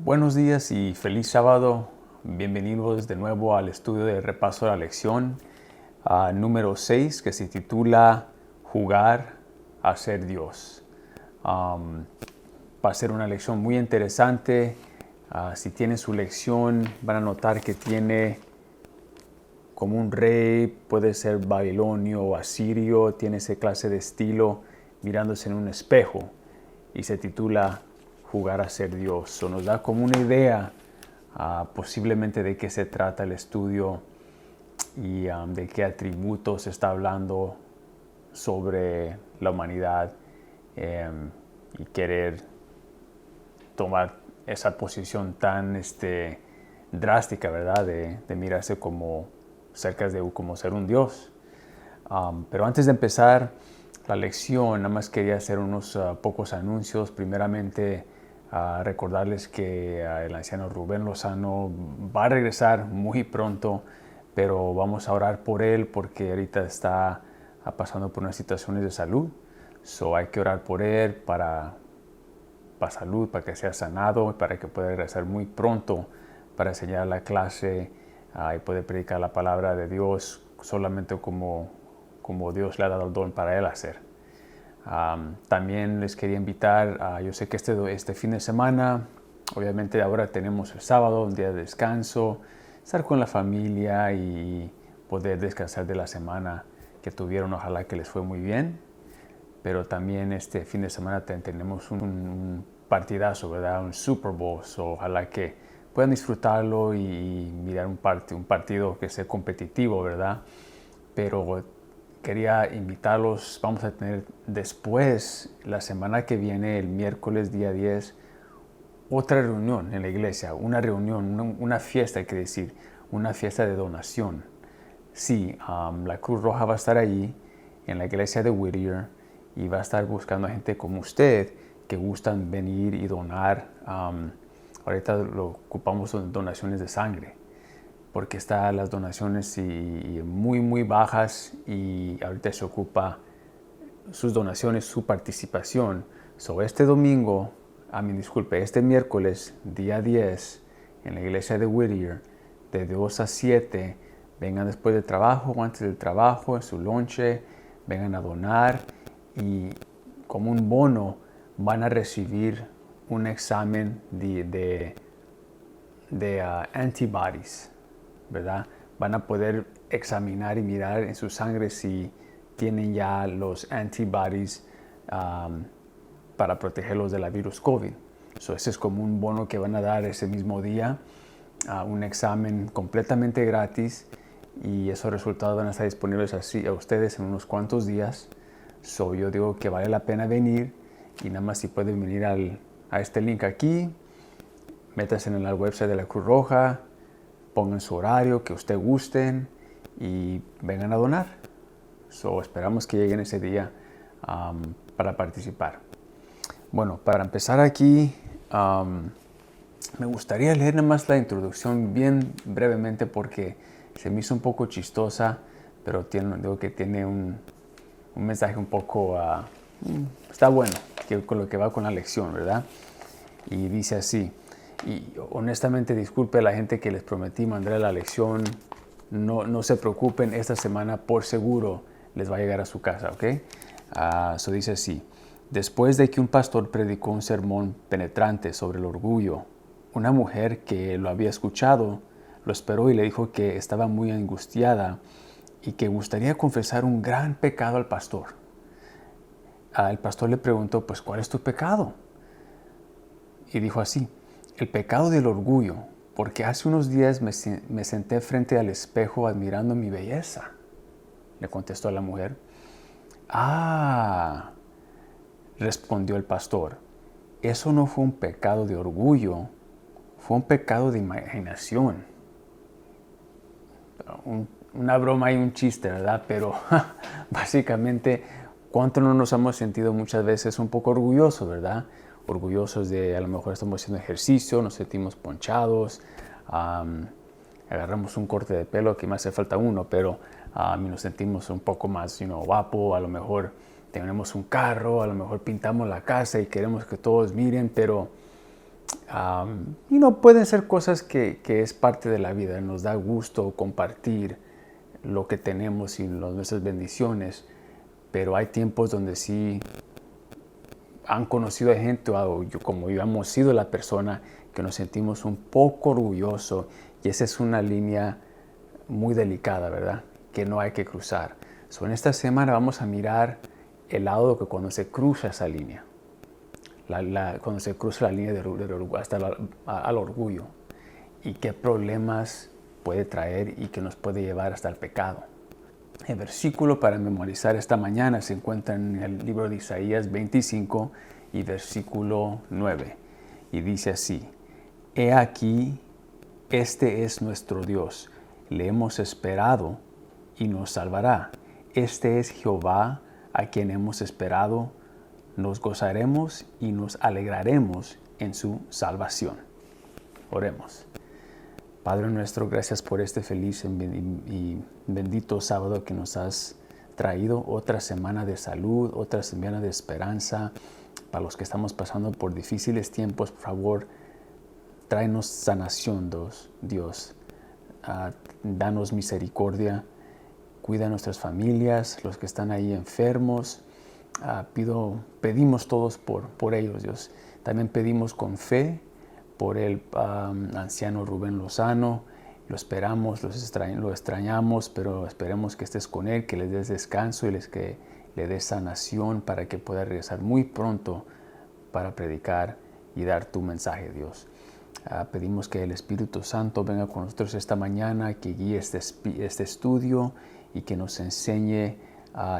Buenos días y feliz sábado. Bienvenidos de nuevo al estudio de repaso de la lección número 6 que se titula Jugar a ser Dios. Va a ser una lección muy interesante. Si tienen su lección van a notar que tiene como un rey, puede ser babilonio o asirio, tiene esa clase de estilo mirándose en un espejo y se titula Jugar a ser Dios. Nos da como una idea posiblemente de qué se trata el estudio y de qué atributos se está hablando sobre la humanidad y querer tomar esa posición tan drástica, ¿verdad? De mirarse como cerca de como ser un Dios. Pero antes de empezar la lección, nada más quería hacer unos pocos anuncios. Primeramente, recordarles que el anciano Rubén Lozano va a regresar muy pronto, pero vamos a orar por él porque ahorita está pasando por unas situaciones de salud. Hay que orar por él para salud, para que sea sanado, para que pueda regresar muy pronto para enseñar la clase y puede predicar la palabra de Dios solamente como Dios le ha dado el don para él hacer. También les quería invitar, yo sé que este fin de semana, obviamente ahora tenemos el sábado, un día de descanso, estar con la familia y poder descansar de la semana que tuvieron, ojalá que les fue muy bien. Pero también este fin de semana tenemos un partidazo, ¿verdad? Un Super Bowl, ojalá que puedan disfrutarlo y mirar un partido que sea competitivo, ¿verdad? Pero quería invitarlos, vamos a tener después, la semana que viene, el miércoles día 10, otra reunión en la iglesia, una reunión, una fiesta, hay que decir, una fiesta de donación. Sí, la Cruz Roja va a estar allí, en la iglesia de Whittier, y va a estar buscando a gente como usted que gustan venir y donar. Ahorita lo ocupamos en donaciones de sangre, porque están las donaciones muy bajas y ahorita se ocupa sus donaciones, su participación. Este miércoles, día 10, en la iglesia de Whittier, de 2 a 7, vengan después del trabajo o antes del trabajo, en su lonche, vengan a donar y como un bono van a recibir un examen de antibodies, ¿verdad? Van a poder examinar y mirar en su sangre si tienen ya los antibodies para protegerlos de la virus COVID. Ese es como un bono que van a dar ese mismo día, un examen completamente gratis y esos resultados van a estar disponibles así a ustedes en unos cuantos días. Yo digo que vale la pena venir y nada más si pueden venir a este link aquí, métanse en la website de la Cruz Roja, pongan su horario que usted gusten y vengan a donar. Esperamos que lleguen ese día para participar. Bueno, para empezar aquí, me gustaría leer nada más la introducción bien brevemente porque se me hizo un poco chistosa, pero digo que tiene un mensaje un poco, está bueno, con lo que va con la lección, ¿verdad? Y dice así, y honestamente disculpe a la gente que les prometí mandar la lección, no se preocupen, esta semana por seguro les va a llegar a su casa, ¿ok? Dice así, después de que un pastor predicó un sermón penetrante sobre el orgullo, una mujer que lo había escuchado lo esperó y le dijo que estaba muy angustiada y que gustaría confesar un gran pecado al pastor. El pastor le preguntó, pues, ¿cuál es tu pecado? Y dijo así, el pecado del orgullo, porque hace unos días me senté frente al espejo admirando mi belleza, le contestó la mujer. Respondió el pastor, eso no fue un pecado de orgullo, fue un pecado de imaginación. Una broma y un chiste, ¿verdad? Pero básicamente, ¿cuánto no nos hemos sentido muchas veces un poco orgullosos, ¿verdad? Orgullosos de a lo mejor estamos haciendo ejercicio, nos sentimos ponchados, agarramos un corte de pelo, que me hace falta uno, pero nos sentimos un poco más guapo, a lo mejor tenemos un carro, a lo mejor pintamos la casa y queremos que todos miren, pero Y no pueden ser cosas que es parte de la vida. Nos da gusto compartir lo que tenemos y nuestras bendiciones, pero hay tiempos donde sí han conocido a gente, o como yo hemos sido la persona, que nos sentimos un poco orgullosos, y esa es una línea muy delicada, ¿verdad? Que no hay que cruzar. En esta semana vamos a mirar el lado que cuando se cruza esa línea, cuando se cruza la línea hasta al orgullo, y qué problemas puede traer y que nos puede llevar hasta el pecado. El versículo para memorizar esta mañana se encuentra en el libro de Isaías 25 y versículo 9. Y dice así: He aquí, este es nuestro Dios, le hemos esperado y nos salvará. Este es Jehová a quien hemos esperado, nos gozaremos y nos alegraremos en su salvación. Oremos. Padre nuestro, gracias por este feliz y bendito sábado que nos has traído. Otra semana de salud, otra semana de esperanza. Para los que estamos pasando por difíciles tiempos, por favor, tráenos sanación, Dios. Danos misericordia. Cuida a nuestras familias, los que están ahí enfermos. Pedimos todos por ellos, Dios. También pedimos con fe por el anciano Rubén Lozano. Lo esperamos, lo extrañamos, pero esperemos que estés con él, que le des descanso y que le des sanación para que pueda regresar muy pronto para predicar y dar tu mensaje, Dios. Pedimos que el Espíritu Santo venga con nosotros esta mañana, que guíe este estudio y que nos enseñe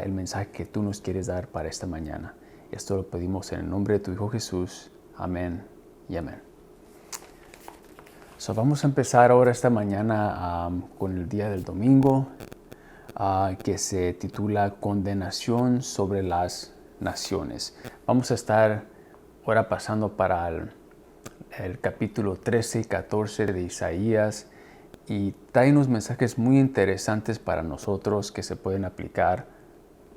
el mensaje que tú nos quieres dar para esta mañana. Esto lo pedimos en el nombre de tu Hijo Jesús. Amén y amén. Vamos a empezar ahora esta mañana con el día del domingo, que se titula Condenación sobre las naciones. Vamos a estar ahora pasando para el capítulo 13 y 14 de Isaías, y trae unos mensajes muy interesantes para nosotros que se pueden aplicar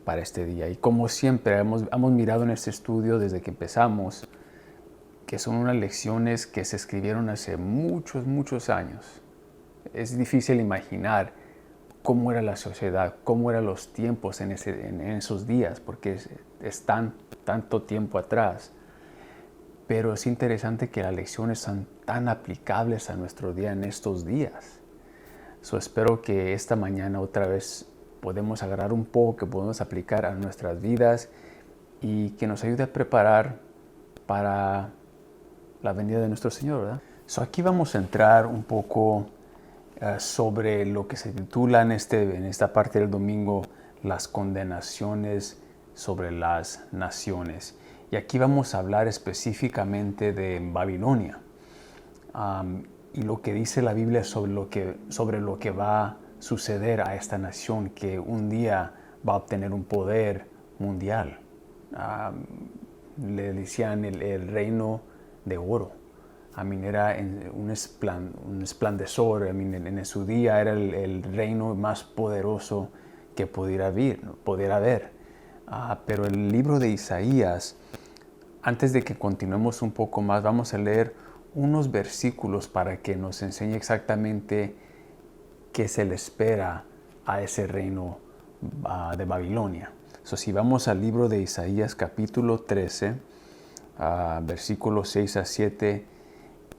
para este día. Y como siempre hemos mirado en este estudio desde que empezamos, que son unas lecciones que se escribieron hace muchos años. Es difícil imaginar cómo era la sociedad, cómo eran los tiempos en esos días, porque es tanto tiempo atrás. Pero es interesante que las lecciones son tan aplicables a nuestro día en estos días. Espero que esta mañana otra vez podemos agarrar un poco, que podemos aplicar a nuestras vidas y que nos ayude a preparar para la venida de nuestro Señor, ¿verdad? Aquí vamos a entrar un poco sobre lo que se titula en esta parte del domingo, las condenaciones sobre las naciones. Y aquí vamos a hablar específicamente de Babilonia y lo que dice la Biblia sobre lo que va a suceder a esta nación, que un día va a obtener un poder mundial. Le decían el reino de oro. Era un esplendor. En su día era el reino más poderoso que pudiera haber. Pero el libro de Isaías, antes de que continuemos un poco más, vamos a leer unos versículos para que nos enseñe exactamente qué se le espera a ese reino de Babilonia. Si vamos al libro de Isaías capítulo 13, versículos 6 a 7,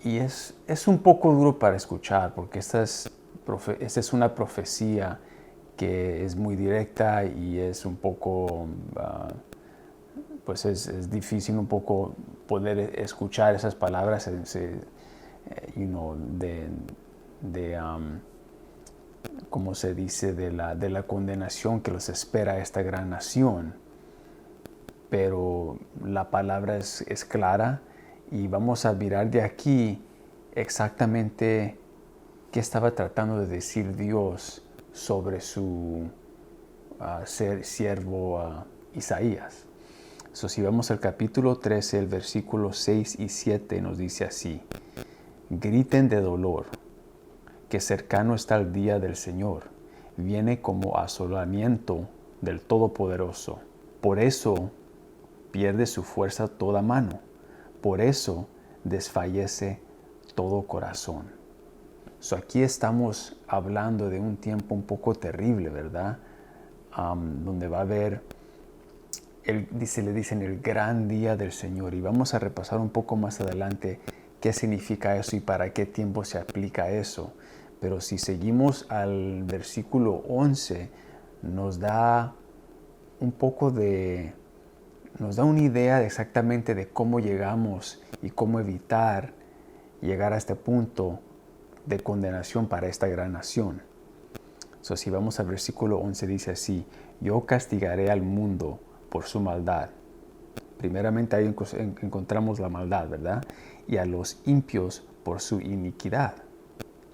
y es un poco duro para escuchar, porque esta es una profecía que es muy directa y es un poco, pues es difícil un poco poder escuchar esas palabras como se dice, de la condenación que los espera a esta gran nación. Pero la palabra es clara, y vamos a mirar de aquí exactamente qué estaba tratando de decir Dios sobre su siervo Isaías. Si vamos al capítulo 13, el versículo 6 y 7 nos dice así: Griten de dolor, que cercano está el día del Señor, viene como asolamiento del Todopoderoso. Por eso pierde su fuerza toda mano, por eso desfallece todo corazón. Aquí estamos hablando de un tiempo un poco terrible, ¿verdad? Donde va a haber, le dicen el gran día del Señor. Y vamos a repasar un poco más adelante qué significa eso y para qué tiempo se aplica eso. Pero si seguimos al versículo 11, nos da una idea exactamente de cómo llegamos y cómo evitar llegar a este punto de condenación para esta gran nación. Si vamos al versículo 11, dice así: yo castigaré al mundo por su maldad. Primeramente ahí encontramos la maldad, ¿verdad? Y a los impios por su iniquidad.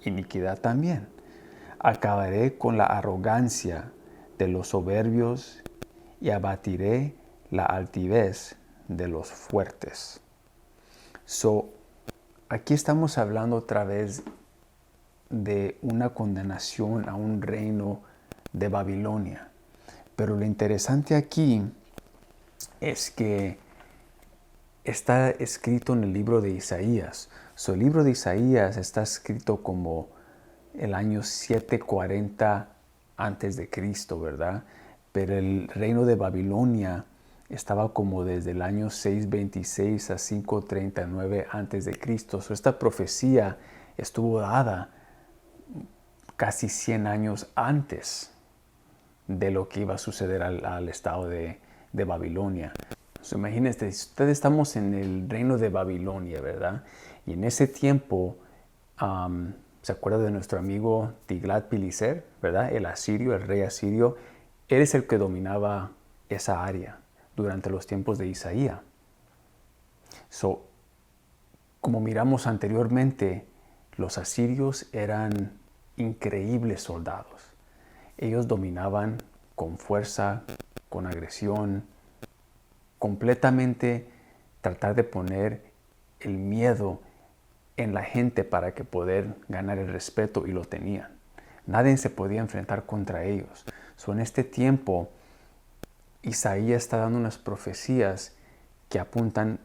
Iniquidad también. Acabaré con la arrogancia de los soberbios y abatiré la altivez de los fuertes. Aquí estamos hablando otra vez de una condenación a un reino de Babilonia. Pero lo interesante aquí es que está escrito en el libro de Isaías. El libro de Isaías está escrito como el año 740 antes de Cristo, ¿verdad? Pero el reino de Babilonia estaba como desde el año 626 a 539 antes de Cristo. Esta profecía estuvo dada casi 100 años antes de lo que iba a suceder al estado de Babilonia. Imagínense, ustedes estamos en el reino de Babilonia, ¿verdad? Y en ese tiempo, ¿se acuerda de nuestro amigo Tiglat-Pileser, ¿verdad? El asirio, el rey asirio. Él es el que dominaba esa área durante los tiempos de Isaías. Como miramos anteriormente, los asirios eran increíbles soldados. Ellos dominaban con fuerza, con agresión, completamente tratar de poner el miedo en la gente para que poder ganar el respeto, y lo tenían. Nadie se podía enfrentar contra ellos. En este tiempo, Isaías está dando unas profecías que apuntan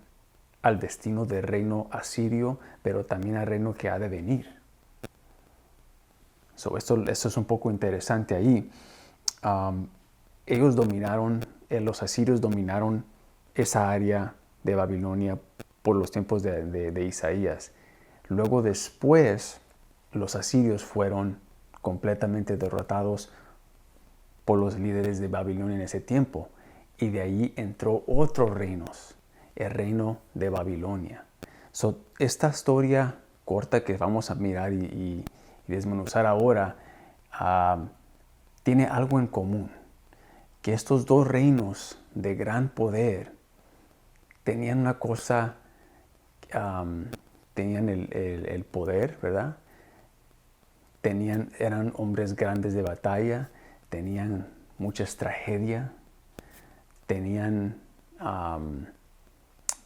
al destino del reino asirio, pero también al reino que ha de venir. Esto es un poco interesante ahí. Ellos dominaron, los asirios dominaron esa área de Babilonia por los tiempos de Isaías. Luego después, los asirios fueron completamente derrotados por los líderes de Babilonia en ese tiempo. Y de ahí entró otros reinos, el reino de Babilonia. Esta historia corta que vamos a mirar y desmenuzar ahora, tiene algo en común, que estos dos reinos de gran poder tenían una cosa, tenían el poder, ¿verdad? Eran hombres grandes de batalla, tenían muchas tragedias, tenían,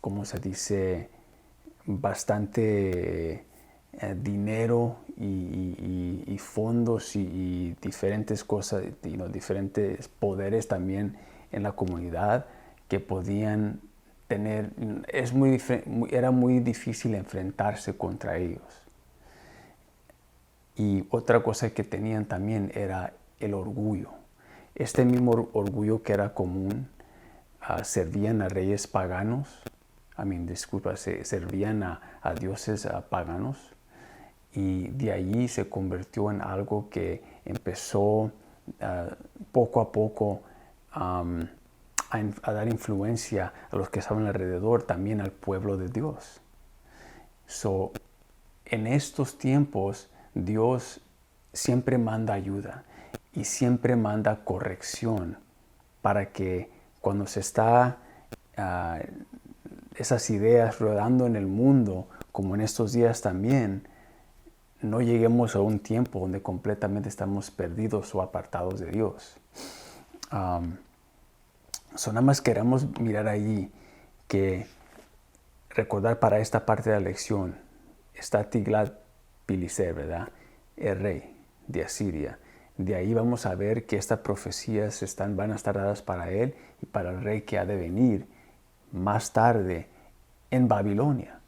¿cómo se dice?, bastante dinero y fondos y diferentes cosas, diferentes poderes también en la comunidad que podían tener. Era muy difícil enfrentarse contra ellos. Y otra cosa que tenían también era el orgullo. Este mismo orgullo que era común, servían a reyes paganos, servían a dioses paganos, y de allí se convirtió en algo que empezó poco a poco a dar influencia a los que estaban alrededor, también al pueblo de Dios. En estos tiempos, Dios siempre manda ayuda y siempre manda corrección para que cuando se está esas ideas rodando en el mundo, como en estos días también, no lleguemos a un tiempo donde completamente estamos perdidos o apartados de Dios. Nada más queremos mirar allí que recordar para esta parte de la lección, está Tiglat-Pileser, ¿verdad? El rey de Asiria. De ahí vamos a ver que estas profecías van a estar dadas para él y para el rey que ha de venir más tarde en Babilonia.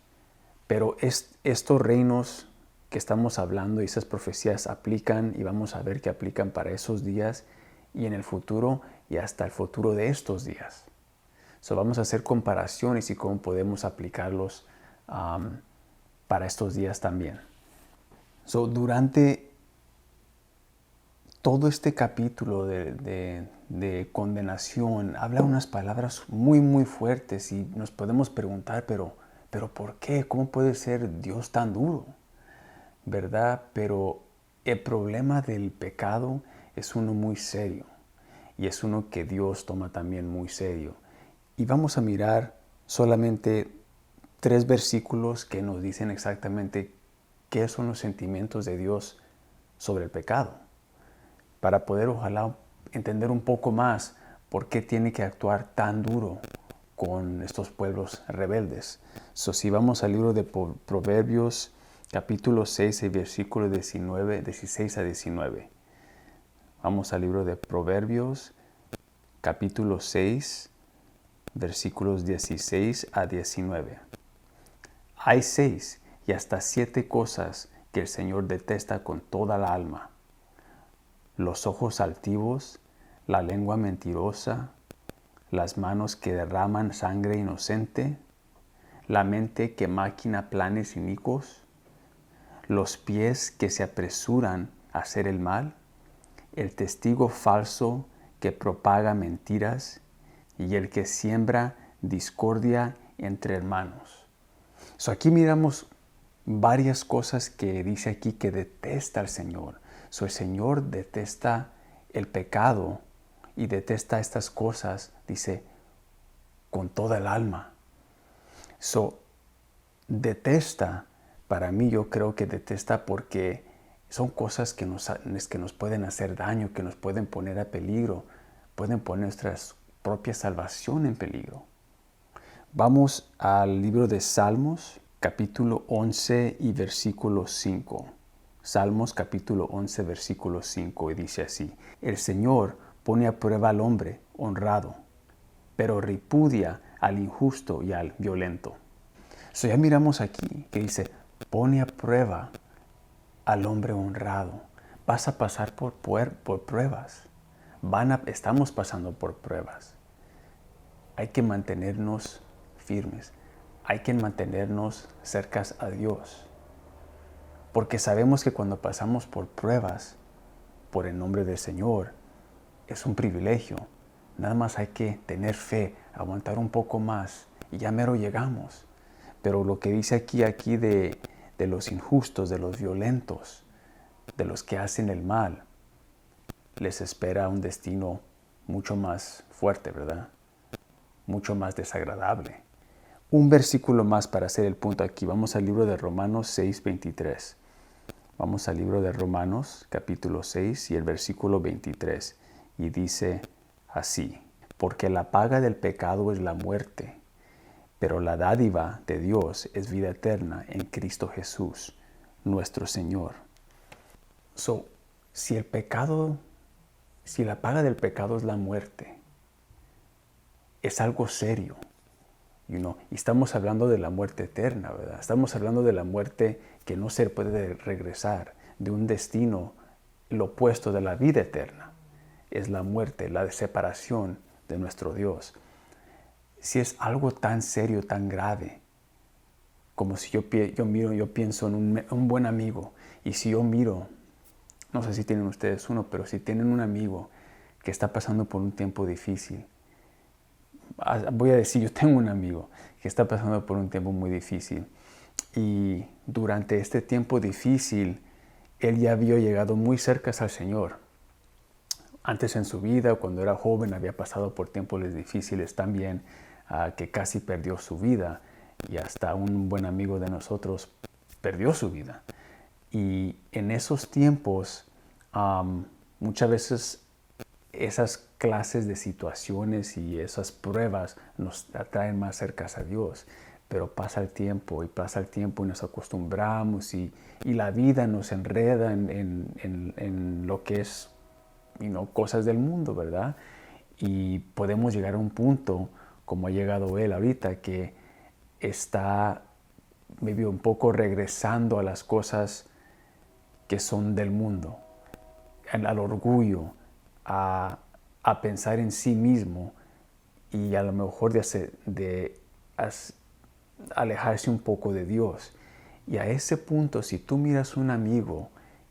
Pero estos reinos que estamos hablando y esas profecías aplican, y vamos a ver que aplican para esos días y en el futuro y hasta el futuro de estos días. Vamos a hacer comparaciones y cómo podemos aplicarlos para estos días también. Durante todo este capítulo de condenación habla unas palabras muy, muy fuertes y nos podemos preguntar, pero ¿por qué? ¿Cómo puede ser Dios tan duro? ¿Verdad? Pero el problema del pecado es uno muy serio y es uno que Dios toma también muy serio. Y vamos a mirar solamente 3 versículos que nos dicen exactamente qué son los sentimientos de Dios sobre el pecado, para poder ojalá entender un poco más por qué tiene que actuar tan duro con estos pueblos rebeldes. Si vamos al libro de Proverbios, capítulo 6, versículos 16 a 19. Vamos al libro de Proverbios, capítulo 6, versículos 16 a 19. Hay 6 y hasta 7 cosas que el Señor detesta con toda la alma: los ojos altivos, la lengua mentirosa, las manos que derraman sangre inocente, la mente que maquina planes inicuos, los pies que se apresuran a hacer el mal, el testigo falso que propaga mentiras y el que siembra discordia entre hermanos. Aquí miramos varias cosas que dice aquí que detesta el Señor. El Señor detesta el pecado y detesta estas cosas, dice, con toda el alma. Detesta, para mí yo creo que detesta porque son cosas que nos pueden hacer daño, que nos pueden poner a peligro, pueden poner nuestra propia salvación en peligro. Vamos al libro de Salmos, capítulo 11 y versículo 5. Salmos capítulo 11, versículo 5, y dice así: el Señor pone a prueba al hombre honrado, pero repudia al injusto y al violento. Ya miramos aquí que dice, pone a prueba al hombre honrado. Vas a pasar por pruebas. Estamos pasando por pruebas. Hay que mantenernos firmes. Hay que mantenernos cercas a Dios. Porque sabemos que cuando pasamos por pruebas, por el nombre del Señor, es un privilegio. Nada más hay que tener fe, aguantar un poco más y ya mero llegamos. Pero lo que dice aquí de los injustos, de los violentos, de los que hacen el mal, les espera un destino mucho más fuerte, ¿verdad? Mucho más desagradable. Un versículo más para hacer el punto aquí. Vamos al libro de Romanos 6, 23. Vamos al libro de Romanos, capítulo 6 y el versículo 23. Y dice así: porque la paga del pecado es la muerte, pero la dádiva de Dios es vida eterna en Cristo Jesús, nuestro Señor. Si la paga del pecado es la muerte, es algo serio. Y estamos hablando de la muerte eterna, ¿verdad? Estamos hablando de la muerte que no se puede regresar, de un destino, lo opuesto de la vida eterna. Es la muerte, la separación de nuestro Dios. Si es algo tan serio, tan grave, como si yo pienso en un buen amigo, y si yo miro, no sé si tienen ustedes uno, pero si tienen un amigo que está pasando por un tiempo difícil, voy a decir, yo tengo un amigo que está pasando por un tiempo muy difícil, y durante este tiempo difícil, él ya había llegado muy cerca al Señor. Antes en su vida, cuando era joven, había pasado por tiempos difíciles también, que casi perdió su vida, y hasta un buen amigo de nosotros perdió su vida. Y en esos tiempos, muchas veces esas clases de situaciones y esas pruebas nos atraen más cerca a Dios. Pero pasa el tiempo y nos acostumbramos y la vida nos enreda en lo que es cosas del mundo, ¿verdad? Y podemos llegar a un punto, como ha llegado él ahorita, que está maybe un poco regresando a las cosas que son del mundo, al orgullo, a pensar en sí mismo y a lo mejor de alejarse un poco de Dios. Y a ese punto, si tú miras un amigo,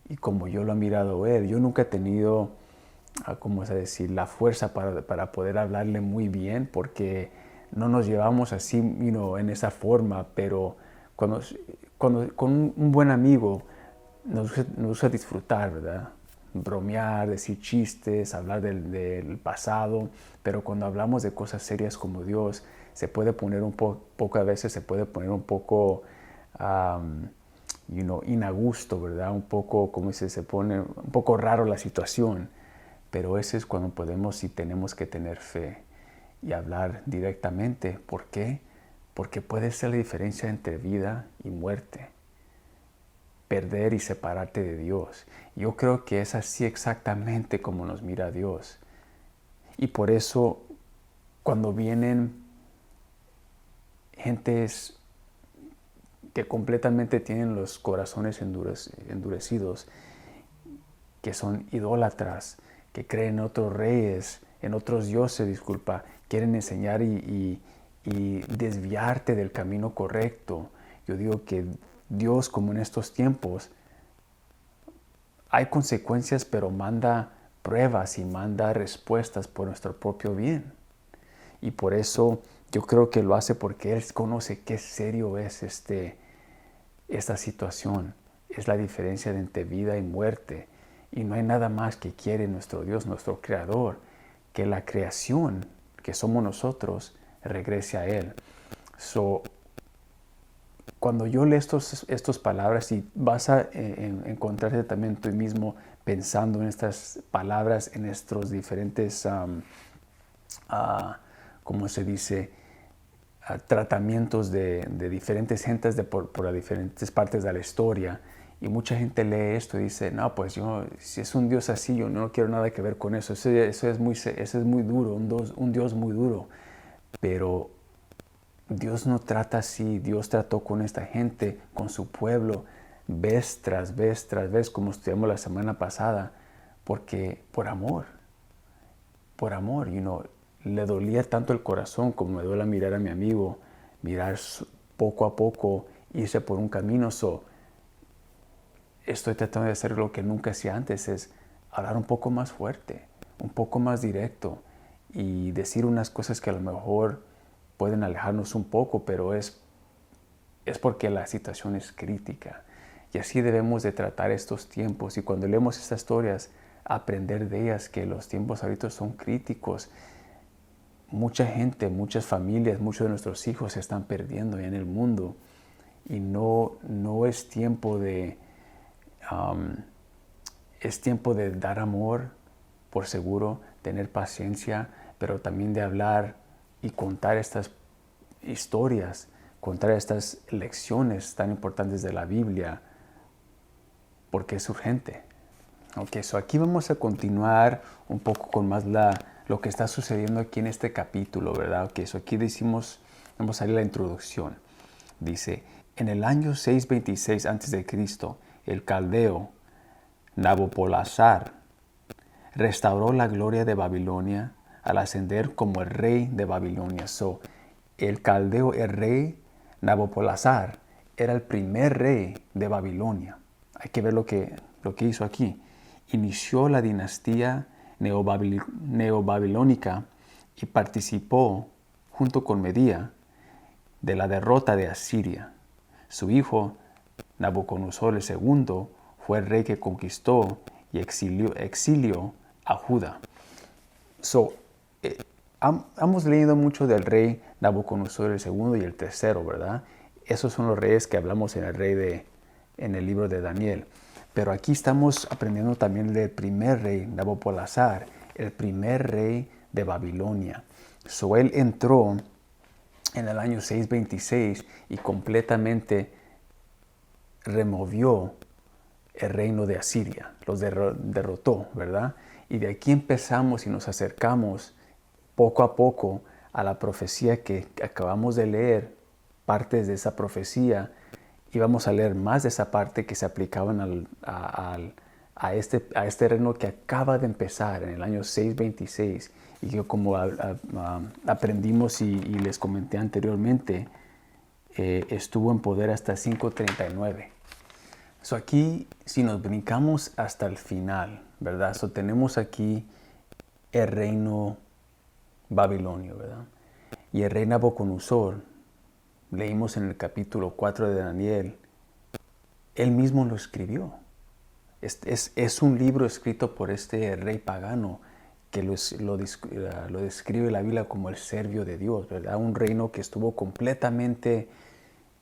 y como yo lo he mirado él, yo nunca he tenido, ¿cómo se decir?, la fuerza para poder hablarle muy bien, porque no nos llevamos así, en esa forma, pero cuando con un buen amigo nos gusta disfrutar, ¿verdad? Bromear, decir chistes, hablar del pasado, pero cuando hablamos de cosas serias como Dios, se puede poner poco, a veces se puede poner un poco inagusto, ¿verdad? Un poco, como dice, se pone un poco raro la situación, pero ese es cuando podemos y tenemos que tener fe y hablar directamente. ¿Por qué? Porque puede ser la diferencia entre vida y muerte, perder y separarte de Dios. Yo creo que es así exactamente como nos mira Dios. Y por eso, cuando vienen gentes que completamente tienen los corazones endurecidos, que son idólatras, que creen en otros reyes, en otros dioses, quieren enseñar y desviarte del camino correcto. Yo digo que Dios, como en estos tiempos, hay consecuencias, pero manda pruebas y manda respuestas por nuestro propio bien. Y por eso yo creo que lo hace porque Él conoce qué serio es esta situación. Es la diferencia entre vida y muerte. Y no hay nada más que quiere nuestro Dios, nuestro Creador, que la creación, que somos nosotros, regrese a Él. Cuando yo leo estas palabras, y vas a encontrarte también tú mismo pensando en estas palabras, en estos diferentes, ¿cómo se dice?, tratamientos de diferentes gentes por las diferentes partes de la historia. Y mucha gente lee esto y dice, no, pues si es un Dios así, yo no quiero nada que ver con eso. Eso es muy duro, un Dios muy duro. Pero Dios no trata así. Dios trató con esta gente, con su pueblo, vez tras vez tras vez, como estudiamos la semana pasada, porque por amor, le dolía tanto el corazón como me duele mirar a mi amigo, mirar poco a poco, irse por un camino. Estoy tratando de hacer lo que nunca hacía antes, es hablar un poco más fuerte, un poco más directo y decir unas cosas que a lo mejor pueden alejarnos un poco, pero es porque la situación es crítica. Y así debemos de tratar estos tiempos. Y cuando leemos estas historias, aprender de ellas, que los tiempos ahorita son críticos. Mucha gente, muchas familias, muchos de nuestros hijos se están perdiendo ya en el mundo. Y no es tiempo es tiempo de dar amor, por seguro, tener paciencia, pero también de hablar y contar estas historias, contar estas lecciones tan importantes de la Biblia, porque es urgente. Ok, aquí vamos a continuar un poco con más lo que está sucediendo aquí en este capítulo, ¿verdad? Ok, aquí vamos a leer la introducción. Dice, en el año 626 a.C., el caldeo Nabopolassar restauró la gloria de Babilonia al ascender como el rey de Babilonia. El caldeo, el rey Nabopolassar, era el primer rey de Babilonia. Hay que ver lo que hizo aquí. Inició la dinastía neobabilónica y participó, junto con Medía, de la derrota de Asiria. Su hijo, Nabucodonosor II, fue el rey que conquistó y exilió a Judá. Hemos leído mucho del rey Nabucodonosor II y el tercero, ¿verdad? Esos son los reyes que hablamos en el libro de Daniel. Pero aquí estamos aprendiendo también del primer rey, Nabopolassar, el primer rey de Babilonia. Él entró en el año 626 y completamente removió el reino de Asiria, los derrotó, ¿verdad? Y de aquí empezamos y nos acercamos poco a poco a la profecía que acabamos de leer partes de esa profecía y vamos a leer más de esa parte que se aplicaban a este reino que acaba de empezar en el año 626 y que como aprendimos y les comenté anteriormente, estuvo en poder hasta 539. So aquí, si nos brincamos hasta el final, ¿verdad? So tenemos aquí el reino babilonio, ¿verdad? Y el rey Nabucodonosor, leímos en el capítulo 4 de Daniel, él mismo lo escribió. Es un libro escrito por este rey pagano que lo describe la Biblia como el servio de Dios, ¿verdad? Un reino que estuvo completamente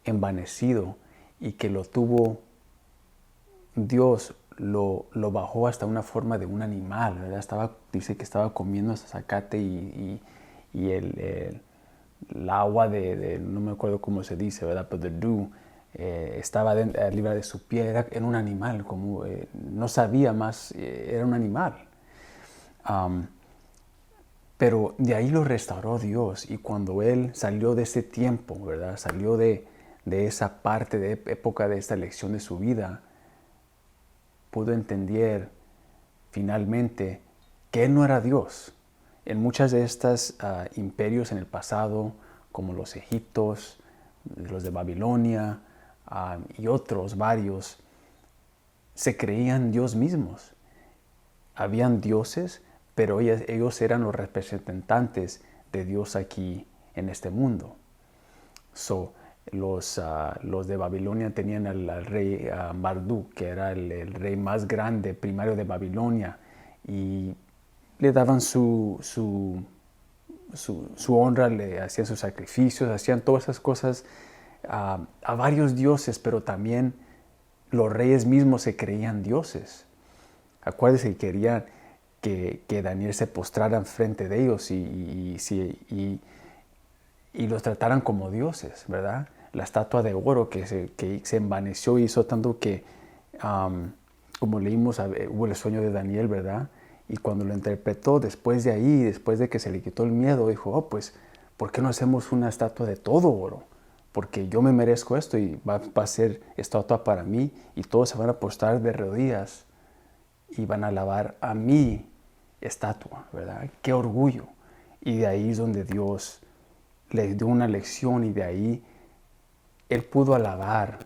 envanecido y que lo tuvo Dios lo bajó hasta una forma de un animal, ¿verdad? Dice que estaba comiendo zacate y el agua no me acuerdo cómo se dice, ¿verdad? Pero the dew estaba arriba de su piel, era un animal, como no sabía más, era un animal. Pero de ahí lo restauró Dios y cuando él salió de ese tiempo, ¿verdad? Salió de esa parte de época de esta lección de su vida, pudo entender finalmente que él no era Dios. En muchas de estas imperios en el pasado, como los egiptos, los de Babilonia y otros varios, se creían Dios mismos. Habían dioses, pero ellos eran los representantes de Dios aquí en este mundo. Los de Babilonia tenían al rey Marduk, que era el rey más grande, primario de Babilonia, y le daban su honra, le hacían sus sacrificios, hacían todas esas cosas a varios dioses, pero también los reyes mismos se creían dioses. Acuérdense que querían que Daniel se postrara frente de ellos y los trataran como dioses, ¿verdad? La estatua de oro que se envaneció y hizo tanto que, como leímos, hubo el sueño de Daniel, ¿verdad? Y cuando lo interpretó, después de ahí, después de que se le quitó el miedo, dijo, oh, pues, ¿por qué no hacemos una estatua de todo oro? Porque yo me merezco esto y va a ser estatua para mí y todos se van a postrar de rodillas y van a alabar a mi estatua, ¿verdad? ¡Qué orgullo! Y de ahí es donde Dios le dio una lección y de ahí él pudo alabar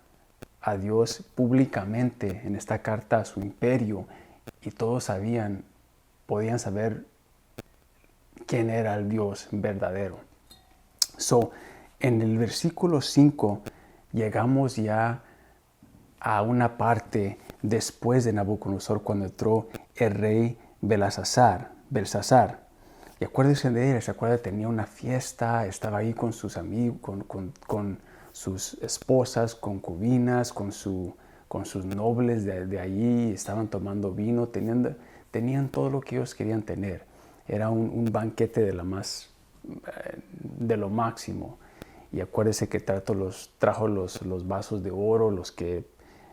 a Dios públicamente en esta carta a su imperio y todos podían saber quién era el Dios verdadero. En el versículo 5 llegamos ya a una parte después de Nabucodonosor cuando entró el rey Belsasar. Y acuérdense de él, se acuerda, tenía una fiesta, estaba ahí con sus amigos, con sus esposas, concubinas, con sus nobles de allí, estaban tomando vino, tenían todo lo que ellos querían tener. Era un banquete de lo máximo. Y acuérdense que trajo los vasos de oro, los que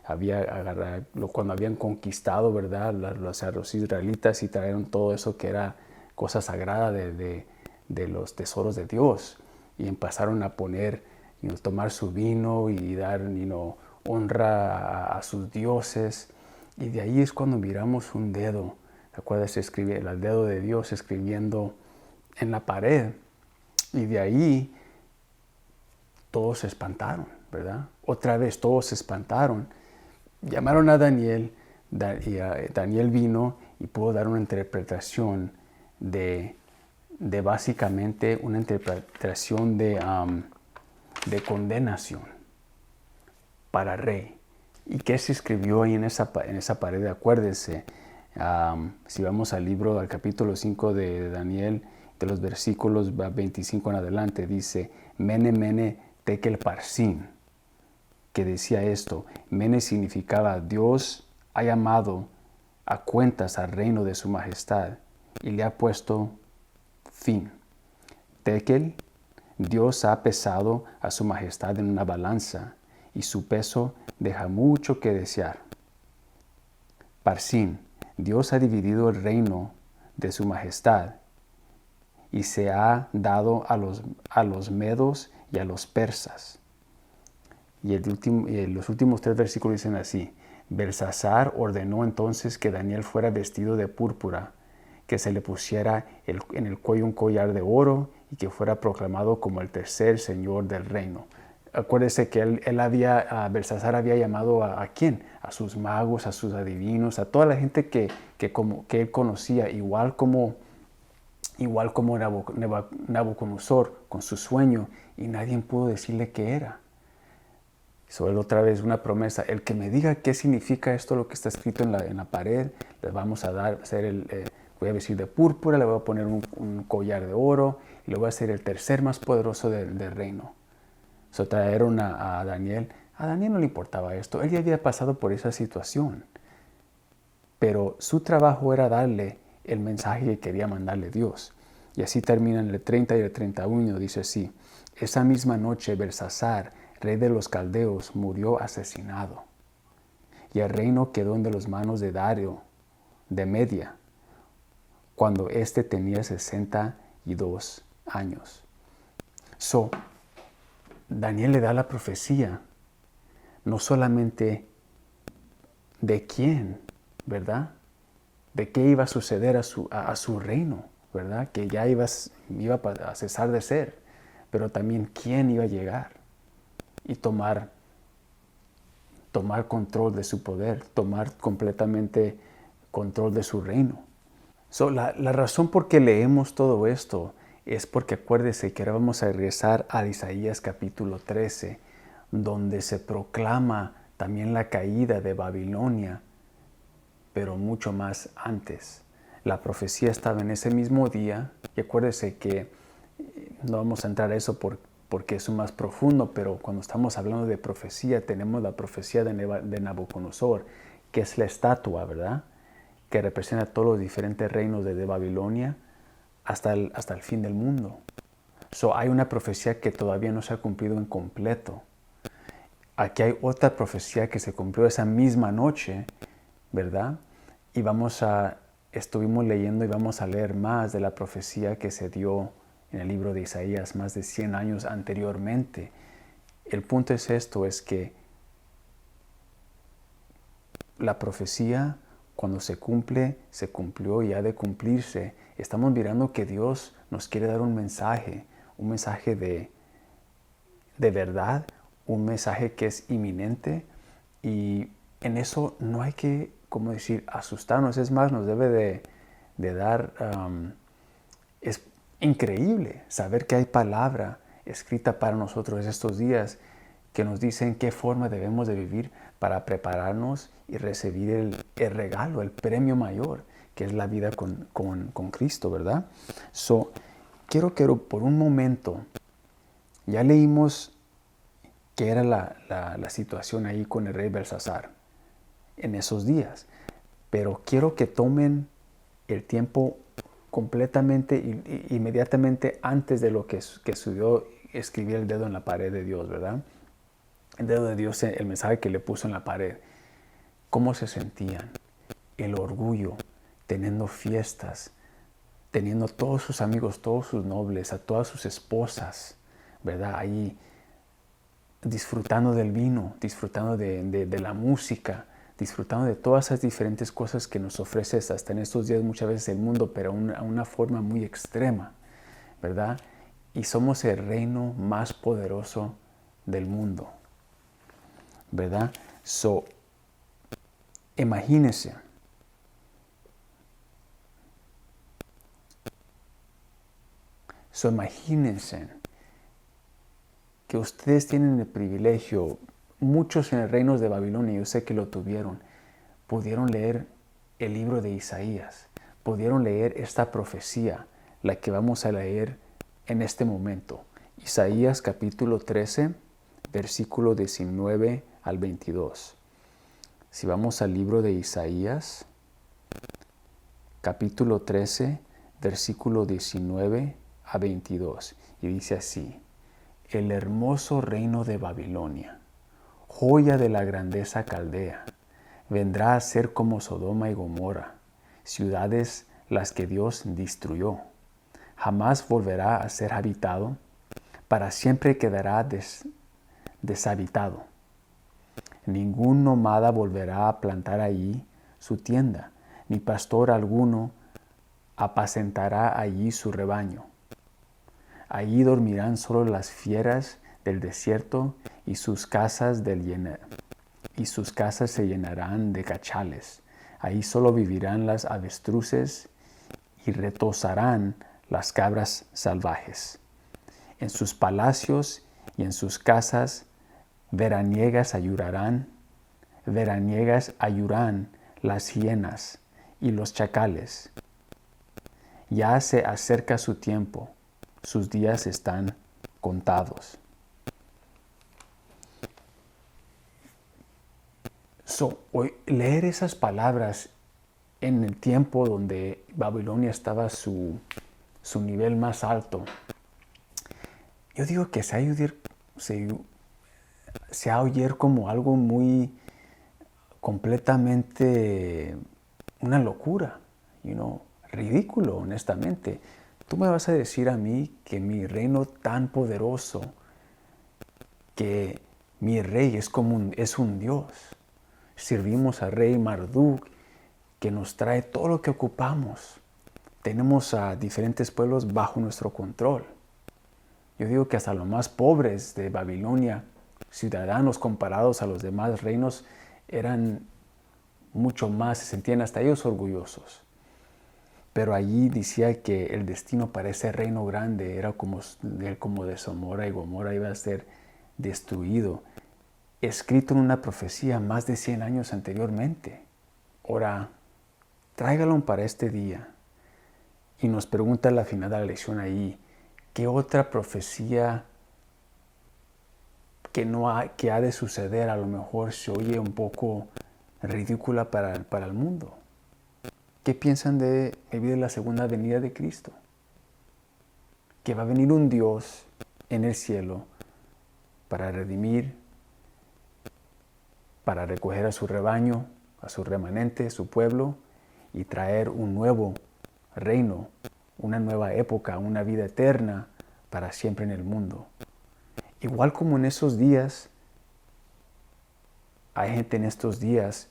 había agarrado, cuando habían conquistado, ¿verdad? Los israelitas y trajeron todo eso que era cosa sagrada de los tesoros de Dios. Y empezaron a tomar su vino y dar honra a sus dioses. Y de ahí es cuando miramos un dedo. Acuérdense, el dedo de Dios escribiendo en la pared. Y de ahí todos se espantaron, ¿verdad? Otra vez todos se espantaron. Llamaron a Daniel, y Daniel vino y pudo dar una interpretación de básicamente una interpretación de condenación para rey. ¿Y qué se escribió ahí en esa pared? Acuérdense, si vamos al capítulo 5 de Daniel, de los versículos 25 en adelante, dice, Mene, Mene, Tekel Parsin, que decía esto. Mene significaba Dios ha llamado a cuentas al reino de su majestad y le ha puesto fin. Tekel, Dios ha pesado a su majestad en una balanza y su peso deja mucho que desear. Parsin, Dios ha dividido el reino de su majestad y se ha dado a los medos y a los persas. Y los últimos 3 versículos dicen así: Belsasar ordenó entonces que Daniel fuera vestido de púrpura, que se le pusiera en el cuello un collar de oro y que fuera proclamado como el tercer señor del reino. Acuérdese que Belsasar había llamado ¿a quién? A sus magos, a sus adivinos, a toda la gente que él conocía, igual como Nabucodonosor con su sueño, y nadie pudo decirle qué era. Sobre otra vez una promesa: el que me diga qué significa esto, lo que está escrito en la pared, les vamos a dar, voy a vestir de púrpura, le voy a poner un collar de oro y le voy a hacer el tercer más poderoso del reino. Trajeron a Daniel. A Daniel no le importaba esto, él ya había pasado por esa situación, pero su trabajo era darle el mensaje que quería mandarle Dios. Y así terminan el 30 y el 31, dice así: esa misma noche Belsasar, rey de los caldeos, murió asesinado, y el reino quedó en las manos de Darío de Media, cuando éste tenía 62 años. Daniel le da la profecía, no solamente de quién, ¿verdad? De qué iba a suceder a su reino, ¿verdad? Que ya iba a cesar de ser, pero también quién iba a llegar y tomar control de su poder, tomar completamente control de su reino. La razón por qué leemos todo esto es porque acuérdese que ahora vamos a regresar a Isaías capítulo 13, donde se proclama también la caída de Babilonia, pero mucho más antes. La profecía estaba en ese mismo día, y acuérdese que no vamos a entrar a eso porque es más profundo, pero cuando estamos hablando de profecía, tenemos la profecía de Nabucodonosor, que es la estatua, ¿verdad?, que representa todos los diferentes reinos de Babilonia hasta el fin del mundo. Hay una profecía que todavía no se ha cumplido en completo. Aquí hay otra profecía que se cumplió esa misma noche, ¿verdad? Y estuvimos leyendo y vamos a leer más de la profecía que se dio en el libro de Isaías más de 100 años anteriormente. El punto es es que la profecía, cuando se cumplió y ha de cumplirse. Estamos mirando que Dios nos quiere dar un mensaje de verdad, un mensaje que es inminente, y en eso no hay que, como decir, asustarnos. Es más, nos debe de dar, es increíble saber que hay palabra escrita para nosotros estos días que nos dicen qué forma debemos de vivir para prepararnos y recibir el regalo, el premio mayor, que es la vida con Cristo, ¿verdad? Quiero que por un momento, ya leímos que era la situación ahí con el rey Belsasar en esos días, pero quiero que tomen el tiempo completamente, inmediatamente antes de lo que sucedió, escribir el dedo en la pared de Dios, ¿verdad? El dedo de Dios, el mensaje que le puso en la pared. ¿Cómo se sentían? El orgullo, teniendo fiestas, teniendo todos sus amigos, todos sus nobles, a todas sus esposas, ¿verdad? Ahí disfrutando del vino, disfrutando de la música, disfrutando de todas esas diferentes cosas que nos ofrece hasta en estos días muchas veces el mundo, pero a una forma muy extrema, ¿verdad? Y somos el reino más poderoso del mundo, ¿verdad? Imagínense. Imagínense que ustedes tienen el privilegio, muchos en el reino de Babilonia, yo sé que lo tuvieron, pudieron leer el libro de Isaías, pudieron leer esta profecía, la que vamos a leer en este momento. Isaías capítulo 13, versículo 19 al 22. Si vamos al libro de Isaías, capítulo 13, versículo 19 a 22, y dice así: el hermoso reino de Babilonia, joya de la grandeza caldea, vendrá a ser como Sodoma y Gomorra, ciudades las que Dios destruyó. Jamás volverá a ser habitado, para siempre quedará deshabitado. Ningún nómada volverá a plantar allí su tienda, ni pastor alguno apacentará allí su rebaño. Allí dormirán solo las fieras del desierto y sus casas se llenarán de cachales. Ahí solo vivirán las avestruces y retozarán las cabras salvajes. En sus palacios y en sus casas veraniegas ayurarán las hienas y los chacales. Ya se acerca su tiempo, sus días están contados. Leer esas palabras en el tiempo donde Babilonia estaba su nivel más alto, yo digo que se ha a oír como algo muy completamente una locura, ridículo, honestamente. Tú me vas a decir a mí que mi reino tan poderoso, que mi rey es un Dios. Servimos al rey Marduk, que nos trae todo lo que ocupamos. Tenemos a diferentes pueblos bajo nuestro control. Yo digo que hasta los más pobres de Babilonia, ciudadanos comparados a los demás reinos, eran mucho más, se sentían hasta ellos orgullosos. Pero allí decía que el destino para ese reino grande era como de Sodoma y Gomorra, iba a ser destruido, escrito en una profecía más de 100 años anteriormente. Ahora, tráigalo para este día. Y nos pregunta al final de la lección ahí, ¿qué otra profecía que ha de suceder a lo mejor se oye un poco ridícula para el mundo? ¿Qué piensan de la segunda venida de Cristo? Que va a venir un Dios en el cielo para redimir, para recoger a su rebaño, a su remanente, su pueblo, y traer un nuevo reino, una nueva época, una vida eterna para siempre en el mundo. Igual como en esos días, hay gente en estos días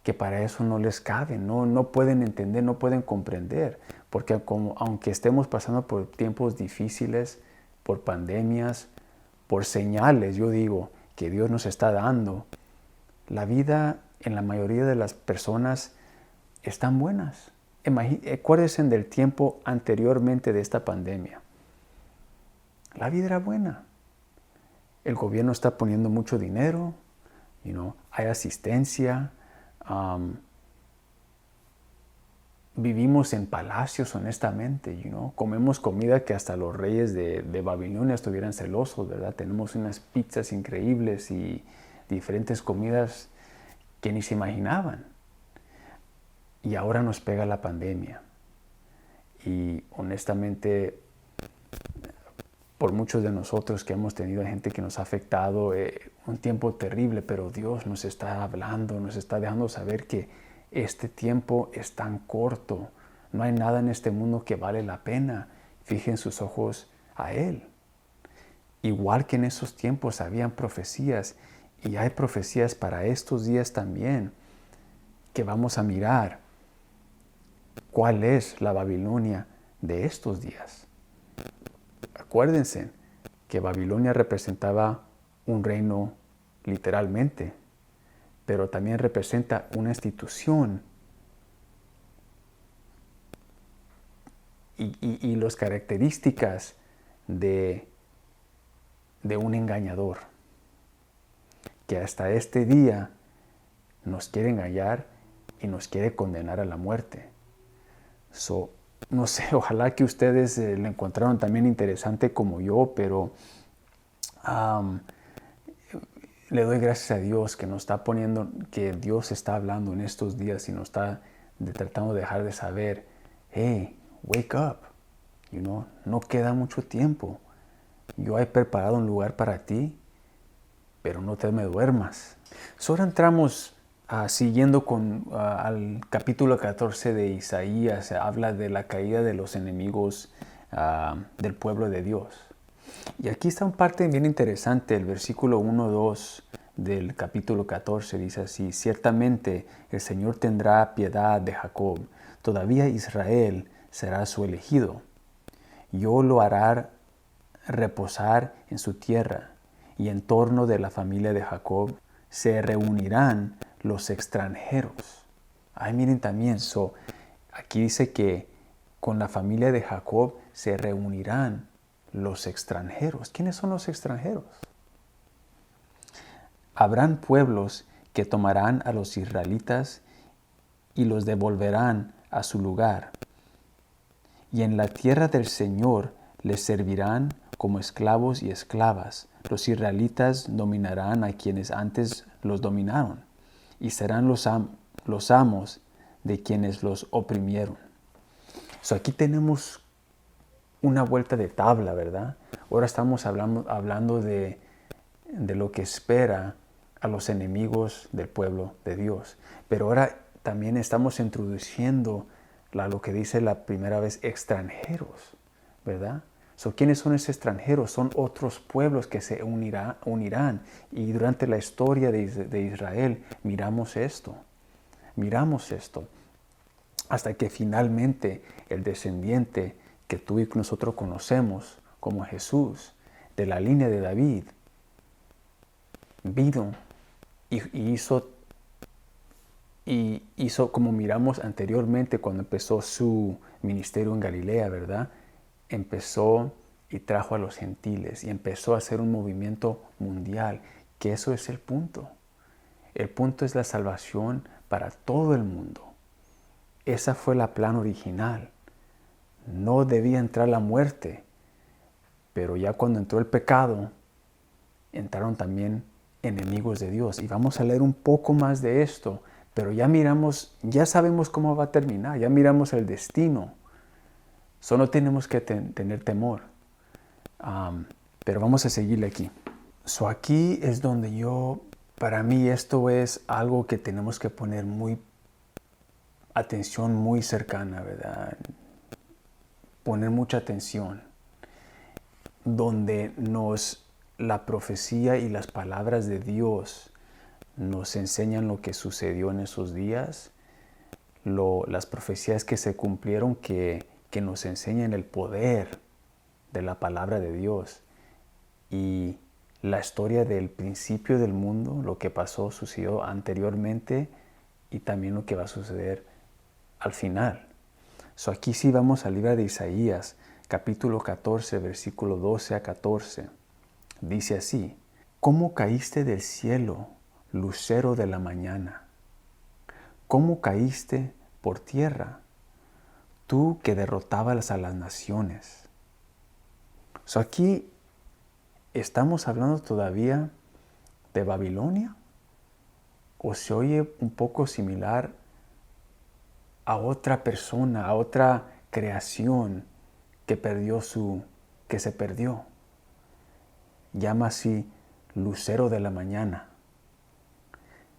que para eso no les cabe, no pueden entender, no pueden comprender, porque aunque estemos pasando por tiempos difíciles, por pandemias, por señales, yo digo, que Dios nos está dando, la vida en la mayoría de las personas están buenas. Acuérdense del tiempo anteriormente de esta pandemia. La vida era buena. El gobierno está poniendo mucho dinero, hay asistencia. Vivimos en palacios, honestamente, comemos comida que hasta los reyes de Babilonia estuvieran celosos, ¿verdad? Tenemos unas pizzas increíbles y diferentes comidas que ni se imaginaban. Y ahora nos pega la pandemia. Y honestamente, por muchos de nosotros que hemos tenido gente que nos ha afectado, un tiempo terrible, pero Dios nos está hablando, nos está dejando saber que este tiempo es tan corto. No hay nada en este mundo que vale la pena. Fijen sus ojos a Él. Igual que en esos tiempos habían profecías, y hay profecías para estos días también, que vamos a mirar cuál es la Babilonia de estos días. Acuérdense que Babilonia representaba un reino literalmente, pero también representa una institución y las características de un engañador, que hasta este día nos quiere engañar y nos quiere condenar a la muerte. No sé, ojalá que ustedes lo encontraron también interesante como yo, pero le doy gracias a Dios que nos está poniendo, que Dios está hablando en estos días y nos está tratando de dejar de saber, hey, wake up, no queda mucho tiempo. Yo he preparado un lugar para ti, pero no te me duermas. Ahora entramos siguiendo al capítulo 14 de Isaías. Habla de la caída de los enemigos del pueblo de Dios. Y aquí está una parte bien interesante, el versículo 1, 2. del capítulo 14 dice así: ciertamente el Señor tendrá piedad de Jacob, todavía Israel será su elegido. Yo lo haré reposar en su tierra, y en torno de la familia de Jacob se reunirán los extranjeros. Ay, miren también, aquí dice que con la familia de Jacob se reunirán los extranjeros. ¿Quiénes son los extranjeros? Habrán pueblos que tomarán a los israelitas y los devolverán a su lugar. Y en la tierra del Señor les servirán como esclavos y esclavas. Los israelitas dominarán a quienes antes los dominaron y serán los amos de quienes los oprimieron. Aquí tenemos una vuelta de tabla, ¿verdad? Ahora estamos hablando de lo que espera a los enemigos del pueblo de Dios. Pero ahora también estamos introduciendo lo que dice la primera vez, extranjeros, ¿verdad? ¿Quiénes son esos extranjeros? Son otros pueblos que se unirán. Y durante la historia de Israel miramos esto. Hasta que finalmente el descendiente que tú y nosotros conocemos como Jesús, de la línea de David, vino y hizo como miramos anteriormente cuando empezó su ministerio en Galilea, ¿verdad? Empezó y trajo a los gentiles y empezó a hacer un movimiento mundial, que eso es el punto. El punto es la salvación para todo el mundo. Esa fue la plan original. No debía entrar la muerte, pero ya cuando entró el pecado, entraron también enemigos de Dios. Y vamos a leer un poco más de esto, pero ya sabemos cómo va a terminar, ya miramos el destino. Solo tenemos que tener temor. Pero vamos a seguirle aquí. Aquí es donde para mí esto es algo que tenemos que poner atención muy cercana, ¿verdad? Poner mucha atención. Donde la profecía y las palabras de Dios nos enseñan lo que sucedió en esos días, las profecías que se cumplieron que nos enseñan el poder de la palabra de Dios y la historia del principio del mundo, lo que sucedió anteriormente y también lo que va a suceder al final. Aquí sí vamos al libro de Isaías, capítulo 14, versículo 12 a 14. Dice así: ¿Cómo caíste del cielo, lucero de la mañana? ¿Cómo caíste por tierra, tú que derrotabas a las naciones? Aquí estamos hablando todavía de Babilonia, o se oye un poco similar a otra persona, a otra creación que se perdió. Llama así lucero de la mañana.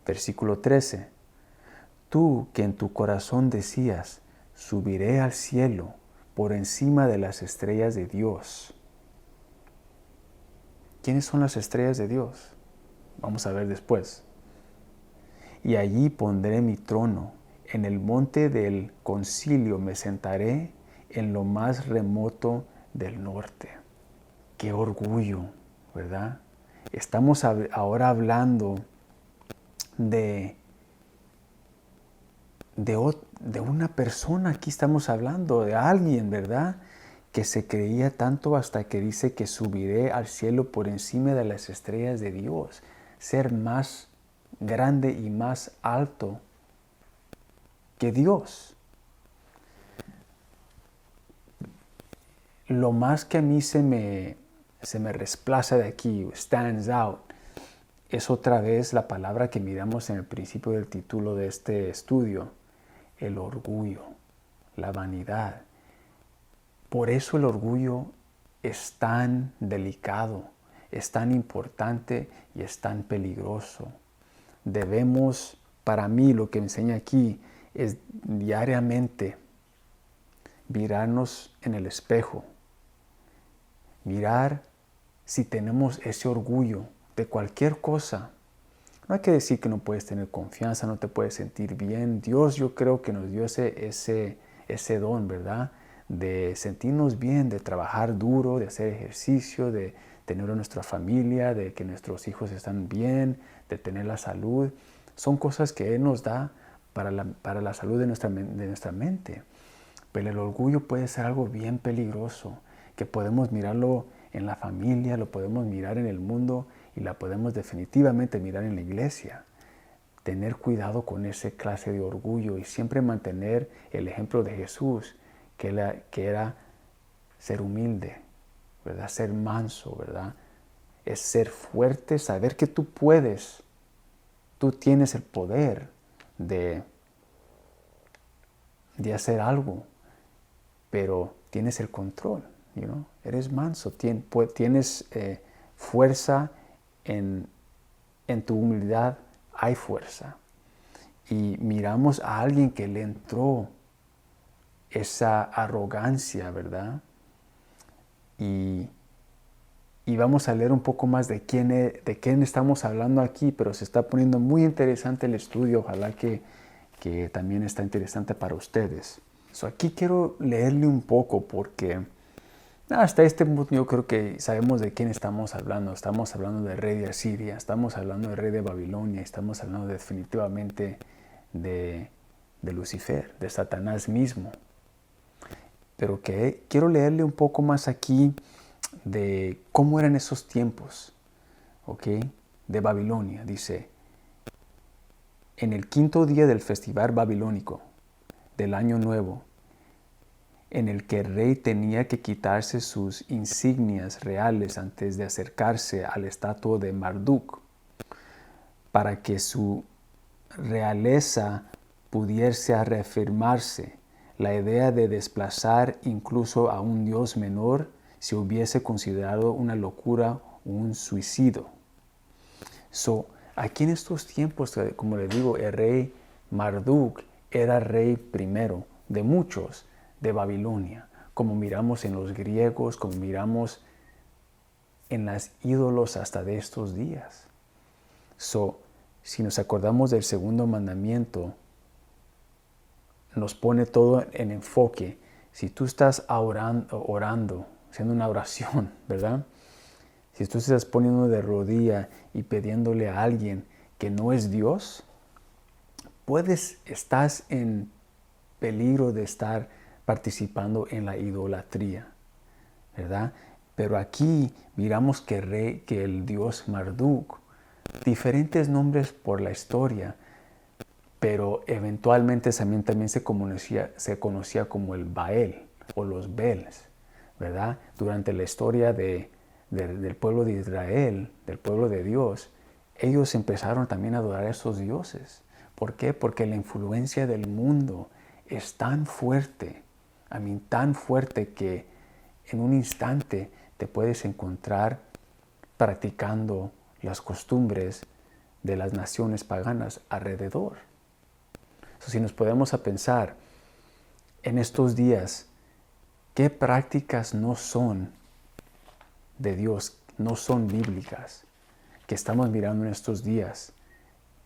Versículo 13. Tú que en tu corazón decías: subiré al cielo por encima de las estrellas de Dios. ¿Quiénes son las estrellas de Dios? Vamos a ver después. Y allí pondré mi trono. En el monte del concilio me sentaré en lo más remoto del norte. ¡Qué orgullo! ¿Verdad? Estamos ahora hablando de una persona. Aquí estamos hablando de alguien, ¿verdad? Que se creía tanto hasta que dice que subiré al cielo por encima de las estrellas de Dios. Ser más grande y más alto que Dios. Lo más que a mí se me desplaza de aquí, stands out, es otra vez la palabra que miramos en el principio del título de este estudio: el orgullo, la vanidad. Por eso el orgullo es tan delicado, es tan importante y es tan peligroso. Debemos, para mí lo que enseña aquí es diariamente mirarnos en el espejo, mirar si tenemos ese orgullo de cualquier cosa, No hay que decir que no puedes tener confianza, no te puedes sentir bien. Dios, yo creo que nos dio ese don, ¿verdad? De sentirnos bien, de trabajar duro, de hacer ejercicio, de tener a nuestra familia, de que nuestros hijos están bien, de tener la salud. Son cosas que Él nos da para la salud de nuestra mente. Pero el orgullo puede ser algo bien peligroso, que podemos mirarlo en la familia, lo podemos mirar en el mundo y la podemos definitivamente mirar en la iglesia. Tener cuidado con esa clase de orgullo y siempre mantener el ejemplo de Jesús, que era ser humilde, ¿verdad? Ser manso, ¿verdad? Es ser fuerte, saber que tú puedes, tú tienes el poder de hacer algo, pero tienes el control, eres manso, tienes fuerza en tu humildad, hay fuerza. Y miramos a alguien que le entró esa arrogancia, ¿verdad? Y vamos a leer un poco más de quién estamos hablando aquí, pero se está poniendo muy interesante el estudio, ojalá que también está interesante para ustedes. Aquí quiero leerle un poco porque hasta este punto yo creo que sabemos de quién estamos hablando. Estamos hablando del rey de Asiria, estamos hablando del rey de Babilonia, estamos hablando definitivamente de Lucifer, de Satanás mismo. Pero que quiero leerle un poco más aquí de cómo eran esos tiempos, ¿ok? De Babilonia. Dice, en el 5.º día del festival babilónico, del año nuevo, en el que el rey tenía que quitarse sus insignias reales antes de acercarse a la estatua de Marduk, para que su realeza pudiese reafirmarse. La idea de desplazar incluso a un dios menor se hubiese considerado una locura o un suicidio. Aquí en estos tiempos, como les digo, el rey Marduk era rey primero de muchos de Babilonia, como miramos en los griegos, como miramos en los ídolos hasta de estos días. Si nos acordamos del segundo mandamiento, nos pone todo en enfoque. Si tú estás orando, haciendo una oración, ¿verdad? Si tú estás poniendo de rodilla y pidiéndole a alguien que no es Dios, estás en peligro de estar participando en la idolatría, ¿verdad? Pero aquí miramos que el dios Marduk, diferentes nombres por la historia, pero eventualmente también se conocía como el Baal o los Beles, ¿verdad? Durante la historia del pueblo de Israel, del pueblo de Dios, ellos empezaron también a adorar a esos dioses. ¿Por qué? Porque la influencia del mundo es tan fuerte, tan fuerte que en un instante te puedes encontrar practicando las costumbres de las naciones paganas alrededor. Si nos podemos a pensar en estos días, ¿qué prácticas no son de Dios, no son bíblicas, que estamos mirando en estos días?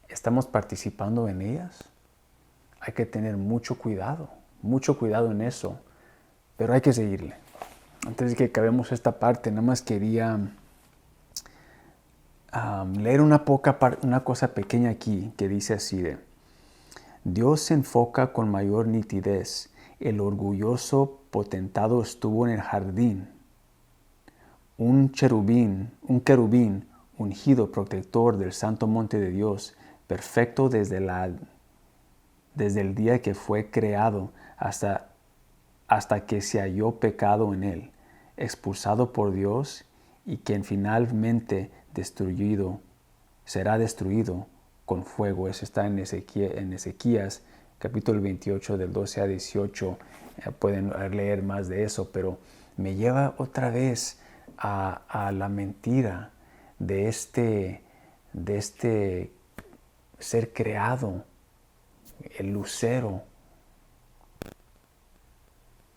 ¿Estamos participando en ellas? Hay que tener mucho cuidado en eso, pero hay que seguirle. Antes de que acabemos esta parte, nada más quería leer una cosa pequeña aquí que dice así de: Dios se enfoca con mayor nitidez. El orgulloso potentado estuvo en el jardín. Un querubín ungido protector del santo monte de Dios, perfecto desde el día que fue creado hasta que se halló pecado en él, expulsado por Dios, y quien finalmente será destruido con fuego. Eso está en Ezequías capítulo 28 del 12 a 18. Pueden leer más de eso, pero me lleva otra vez a la mentira de este ser creado, el lucero,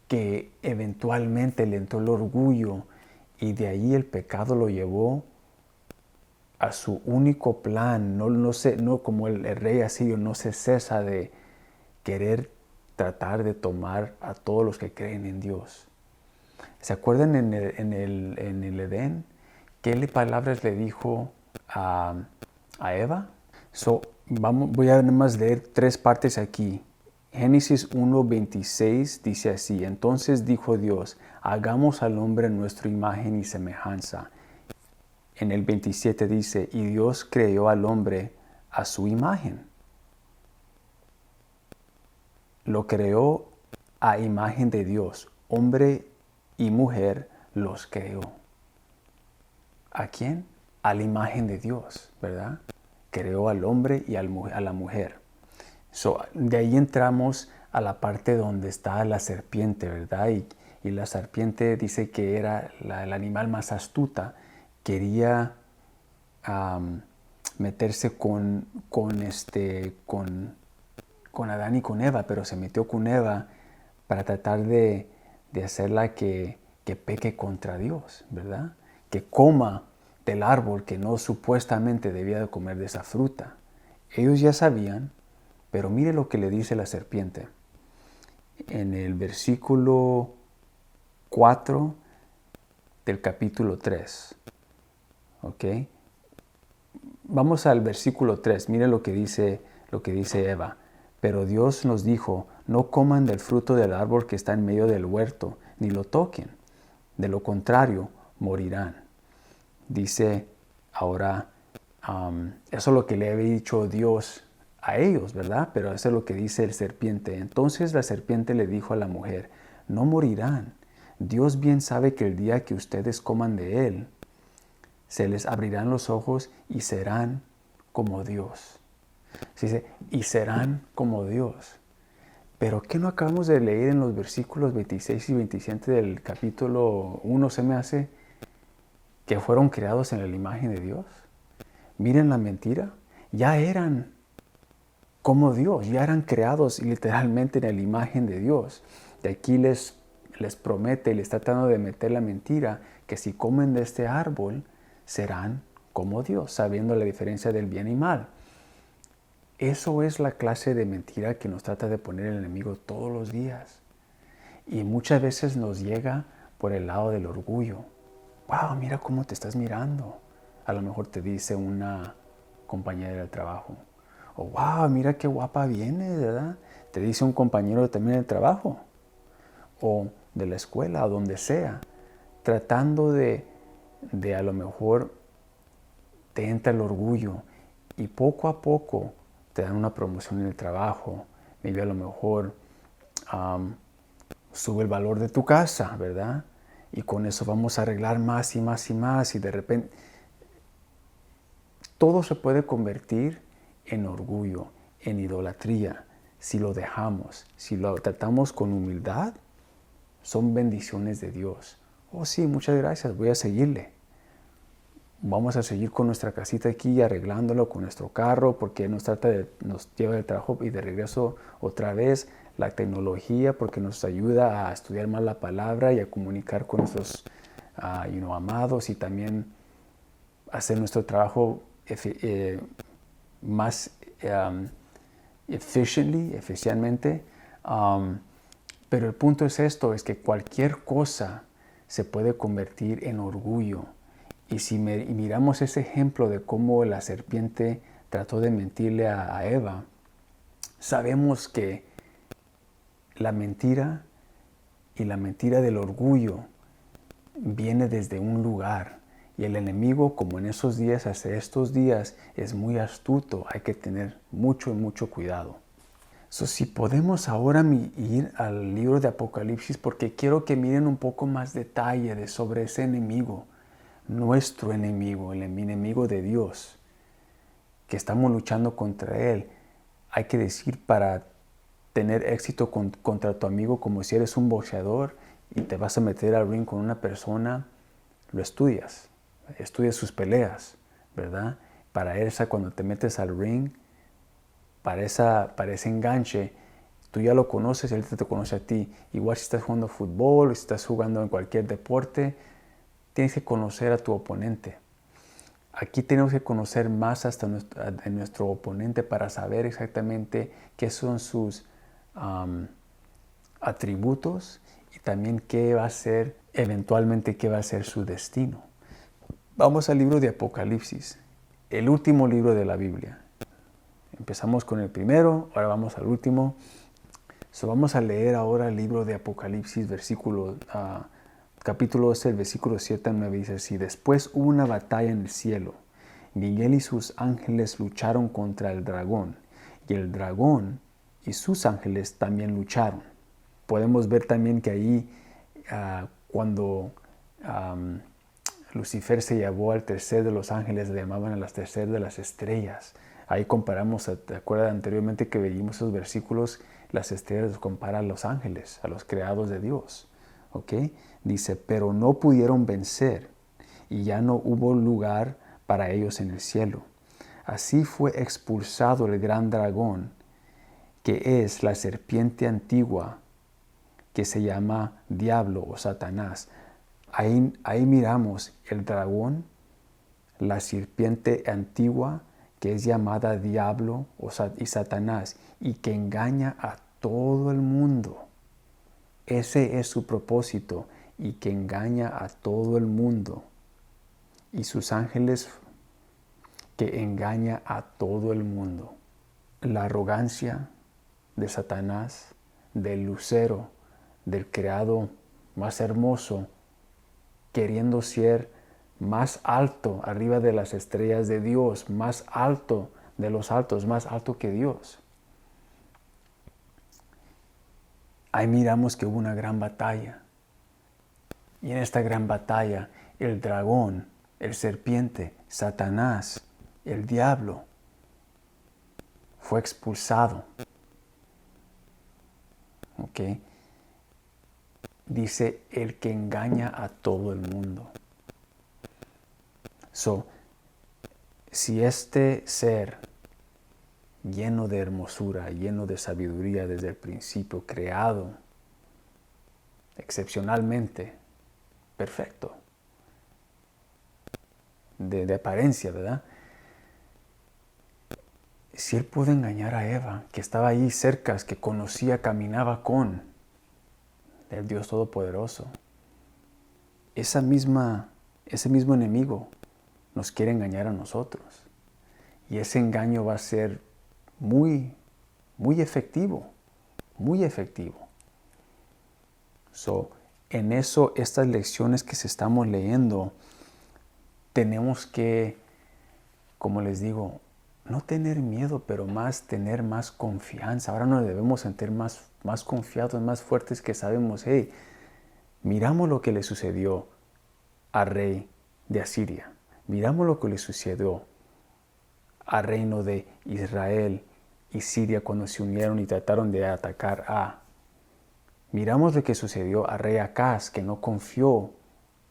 que eventualmente le entró el orgullo y de ahí el pecado lo llevó a su único plan, no como el rey asirio, no se cesa de querer tratar de tomar a todos los que creen en Dios. ¿Se acuerdan en el Edén? ¿Qué palabras le dijo a Eva? Voy a nada más leer 3 partes aquí. Génesis 1:26 dice así: entonces dijo Dios, hagamos al hombre en nuestra imagen y semejanza. En el 27 dice, y Dios creó al hombre a su imagen. Lo creó a imagen de Dios. Hombre y mujer los creó. ¿A quién? A la imagen de Dios, ¿verdad? Creó al hombre y a la mujer. De ahí entramos a la parte donde está la serpiente, ¿verdad? Y la serpiente dice que era el animal más astuta. Quería meterse con Adán y con Eva, pero se metió con Eva para tratar de hacerla que peque contra Dios, ¿verdad? Que coma del árbol que no supuestamente debía de comer de esa fruta. Ellos ya sabían, pero mire lo que le dice la serpiente. En el versículo 4 del capítulo 3. ¿Ok? Vamos al versículo 3. Mire lo que dice Eva. Pero Dios nos dijo, no coman del fruto del árbol que está en medio del huerto, ni lo toquen. De lo contrario, morirán. Dice ahora, eso es lo que le había dicho Dios a ellos, ¿verdad? Pero eso es lo que dice el serpiente. Entonces la serpiente le dijo a la mujer, no morirán. Dios bien sabe que el día que ustedes coman de él, se les abrirán los ojos y serán como Dios. Se dice, y serán como Dios. Pero ¿qué no acabamos de leer en los versículos 26 y 27 del capítulo 1? Se me hace que fueron creados en la imagen de Dios. Miren la mentira. Ya eran como Dios, ya eran creados literalmente en la imagen de Dios. De aquí les promete, les está tratando de meter la mentira, que si comen de este árbol, serán como Dios, sabiendo la diferencia del bien y mal. Eso es la clase de mentira que nos trata de poner el enemigo todos los días. Y muchas veces nos llega por el lado del orgullo. Wow, mira cómo te estás mirando. A lo mejor te dice una compañera del trabajo. O wow, mira qué guapa vienes, ¿verdad? Te dice un compañero también del trabajo. O de la escuela, o donde sea. Tratando de a lo mejor te entra el orgullo. Y poco a poco te dan una promoción en el trabajo. Maybe a lo mejor sube el valor de tu casa, ¿verdad? Y con eso vamos a arreglar más y más y más. Y de repente todo se puede convertir en orgullo, en idolatría. Si lo dejamos, si lo tratamos con humildad, son bendiciones de Dios. Oh sí, muchas gracias, voy a seguirle. Vamos a seguir con nuestra casita aquí, arreglándolo con nuestro carro, porque nos lleva del trabajo y de regreso otra vez. La tecnología, porque nos ayuda a estudiar más la palabra y a comunicar con nuestros amados, y también hacer nuestro trabajo más eficientemente. Pero el punto es esto, es que cualquier cosa se puede convertir en orgullo. Y si miramos ese ejemplo de cómo la serpiente trató de mentirle a Eva, sabemos que la mentira y la mentira del orgullo viene desde un lugar. Y el enemigo, como en esos días, hasta estos días, es muy astuto. Hay que tener mucho cuidado. Si podemos ahora ir al libro de Apocalipsis, porque quiero que miren un poco más detalle sobre ese enemigo. Nuestro enemigo, el enemigo de Dios, que estamos luchando contra él. Hay que decir, para tener éxito contra tu amigo, como si eres un boxeador y te vas a meter al ring con una persona, lo estudias sus peleas, ¿verdad? Para esa, cuando te metes al ring, para ese enganche, tú ya lo conoces y él te conoce a ti. Igual si estás jugando fútbol, si estás jugando en cualquier deporte, tienes que conocer a tu oponente. Aquí tenemos que conocer más hasta de nuestro oponente para saber exactamente qué son sus atributos y también qué va a ser, eventualmente, qué va a ser su destino. Vamos al libro de Apocalipsis, el último libro de la Biblia. Empezamos con el primero, ahora vamos al último. Vamos a leer ahora el libro de Apocalipsis, capítulo 12, el versículo 7 al 9. Dice así: después hubo una batalla en el cielo. Miguel y sus ángeles lucharon contra el dragón, y el dragón y sus ángeles también lucharon. Podemos ver también que ahí, cuando Lucifer se llevó al tercer de los ángeles, le llamaban a las tercer de las estrellas. Ahí comparamos, ¿te acuerdas anteriormente que veíamos esos versículos? Las estrellas los compara a los ángeles, a los creados de Dios. ¿Ok? Dice, pero no pudieron vencer y ya no hubo lugar para ellos en el cielo. Así fue expulsado el gran dragón, que es la serpiente antigua, que se llama Diablo o Satanás. Ahí miramos el dragón, la serpiente antigua, que es llamada Diablo y Satanás, y que engaña a todo el mundo. Ese es su propósito, y que engaña a todo el mundo. Y sus ángeles, que engaña a todo el mundo. La arrogancia de Satanás, del lucero, del creado más hermoso, queriendo ser más alto arriba de las estrellas de Dios, más alto de los altos, más alto que Dios. Ahí miramos que hubo una gran batalla. Y en esta gran batalla, el dragón, el serpiente, Satanás, el diablo, fue expulsado. ¿Ok? Dice, el que engaña a todo el mundo. Si este ser lleno de hermosura, lleno de sabiduría desde el principio, creado excepcionalmente, perfecto, de apariencia, ¿verdad? Si él pudo engañar a Eva, que estaba ahí cerca, que conocía, caminaba con el Dios Todopoderoso, ese mismo enemigo nos quiere engañar a nosotros. Y ese engaño va a ser muy, muy efectivo, muy efectivo. En eso, estas lecciones que se estamos leyendo, tenemos que, como les digo, no tener miedo, pero tener más confianza. Ahora nos debemos sentir más confiados, más fuertes, que sabemos, hey, miramos lo que le sucedió al rey de Asiria. Miramos lo que le sucedió al reino de Israel y Siria cuando se unieron y trataron de atacar a. Miramos lo que sucedió al rey Acaz, que no confió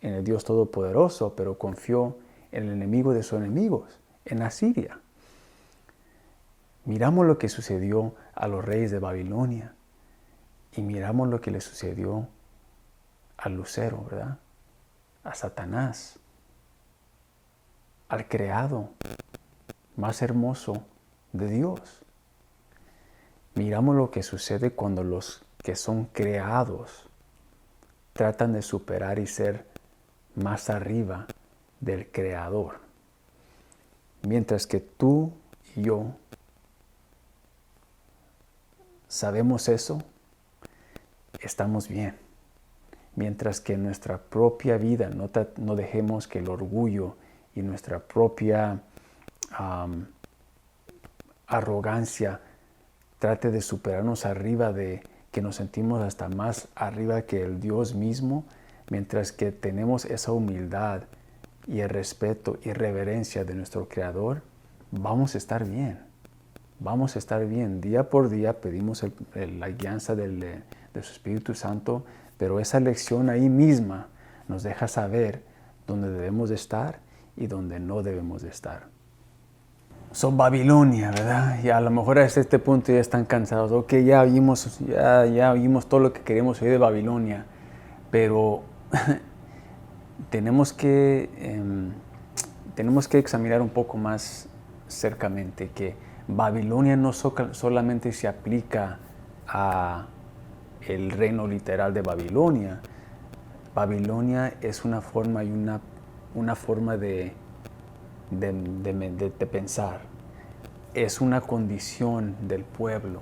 en el Dios Todopoderoso, pero confió en el enemigo de sus enemigos, en Asiria. Miramos lo que sucedió a los reyes de Babilonia y miramos lo que le sucedió al lucero, ¿verdad? A Satanás, al creado más hermoso de Dios. Miramos lo que sucede cuando los que son creados tratan de superar y ser más arriba del Creador. Mientras que tú y yo sabemos eso, estamos bien. Mientras que en nuestra propia vida no dejemos que el orgullo y nuestra propia arrogancia trate de superarnos arriba de que nos sentimos hasta más arriba que el Dios mismo, mientras que tenemos esa humildad y el respeto y reverencia de nuestro Creador, vamos a estar bien. Vamos a estar bien. Día por día pedimos la guianza de su Espíritu Santo, pero esa lección ahí misma nos deja saber dónde debemos de estar y dónde no debemos de estar. Son Babilonia, ¿verdad? Y a lo mejor hasta este punto ya están cansados. Ok, ya oímos todo lo que queremos oír de Babilonia, pero tenemos que tenemos que examinar un poco más cercamente que Babilonia no solamente se aplica a el reino literal de Babilonia. Babilonia es una forma y una forma de pensar. Es una condición del pueblo.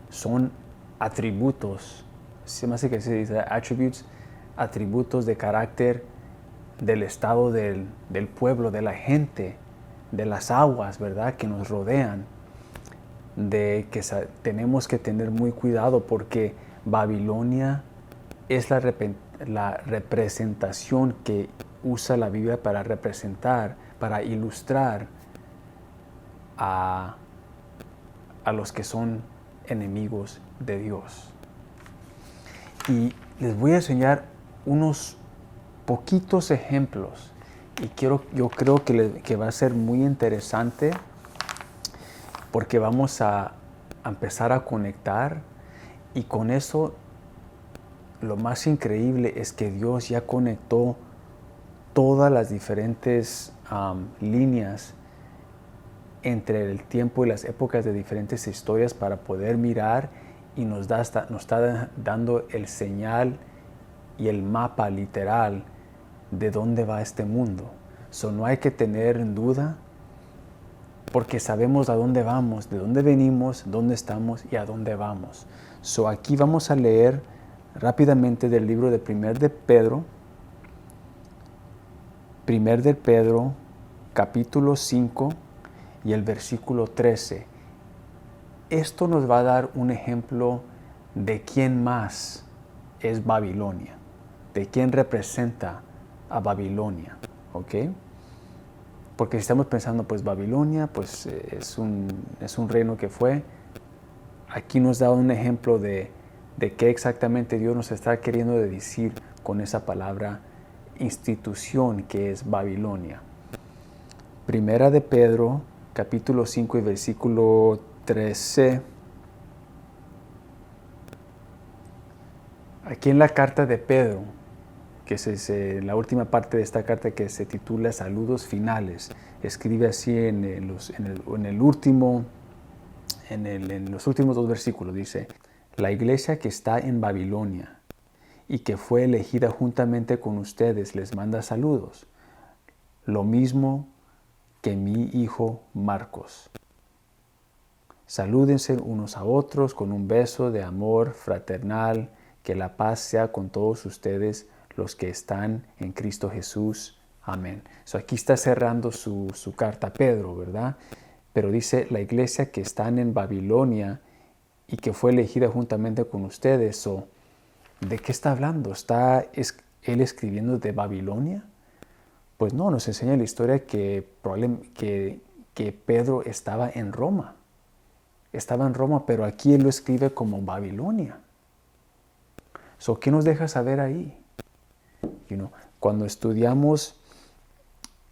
Son atributos, se me hace que se dice attributes, atributos de carácter del estado del pueblo, de la gente, de las aguas, ¿verdad?, que nos rodean, de que tenemos que tener muy cuidado porque Babilonia es la representación que usa la Biblia para representar, para ilustrar a los que son enemigos de Dios. Y les voy a enseñar unos poquitos ejemplos y yo creo que va a ser muy interesante porque vamos a empezar a conectar, y con eso lo más increíble es que Dios ya conectó todas las diferentes líneas entre el tiempo y las épocas de diferentes historias para poder mirar, y nos está dando el señal y el mapa literal de dónde va este mundo. No hay que tener en duda porque sabemos a dónde vamos, de dónde venimos, dónde estamos y a dónde vamos. Aquí vamos a leer rápidamente del libro de 1 de Pedro, capítulo 5 y el versículo 13. Esto nos va a dar un ejemplo de quién más es Babilonia, de quién representa a Babilonia, ¿ok? Porque si estamos pensando, pues Babilonia, pues es un reino que fue. Aquí nos da un ejemplo de qué exactamente Dios nos está queriendo decir con esa palabra institución que es Babilonia. 1 de Pedro, capítulo 5 y versículo 13. Aquí en la carta de Pedro, que es la última parte de esta carta que se titula Saludos Finales, escribe así en los últimos dos versículos, dice: la iglesia que está en Babilonia y que fue elegida juntamente con ustedes les manda saludos, lo mismo que mi hijo Marcos. Salúdense unos a otros con un beso de amor fraternal. Que la paz sea con todos ustedes, los que están en Cristo Jesús. Amén. Aquí está cerrando su carta a Pedro, ¿verdad? Pero dice la iglesia que están en Babilonia y que fue elegida juntamente con ustedes. ¿De qué está hablando? ¿Está él escribiendo de Babilonia? Pues no, nos enseña la historia que Pedro estaba en Roma. Estaba en Roma, pero aquí él lo escribe como Babilonia. ¿Qué nos deja saber ahí? Cuando estudiamos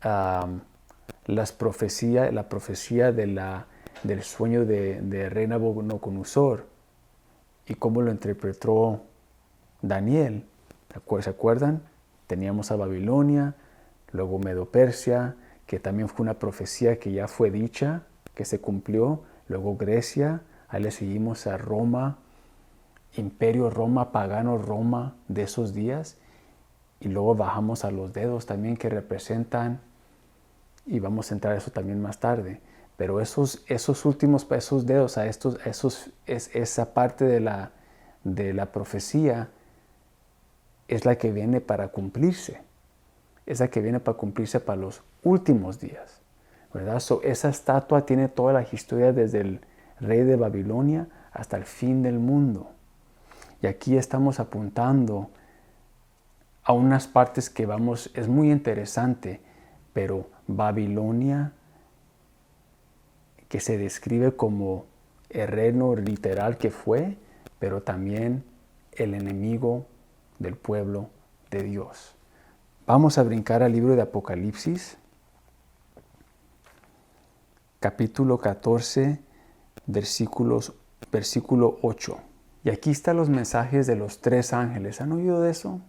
la profecía del sueño de rey Nabucodonosor y cómo lo interpretó Daniel, ¿se acuerdan? Teníamos a Babilonia, luego Medo-Persia, que también fue una profecía que ya fue dicha, que se cumplió, luego Grecia, ahí le seguimos a Roma, Imperio Roma, pagano Roma de esos días, y luego bajamos a los dedos también que representan, y vamos a entrar a eso también más tarde, pero esos dedos, esa parte de la profecía es la que viene para cumplirse, es la que viene para cumplirse para los últimos días, ¿verdad? Esa estatua tiene toda la historia desde el rey de Babilonia hasta el fin del mundo. Y aquí estamos apuntando a unas partes que es muy interesante, pero Babilonia, que se describe como el reino literal que fue, pero también el enemigo del pueblo de Dios. Vamos a brincar al libro de Apocalipsis, capítulo 14, versículo 8. Y aquí están los mensajes de los 3 ángeles. ¿Han oído de eso?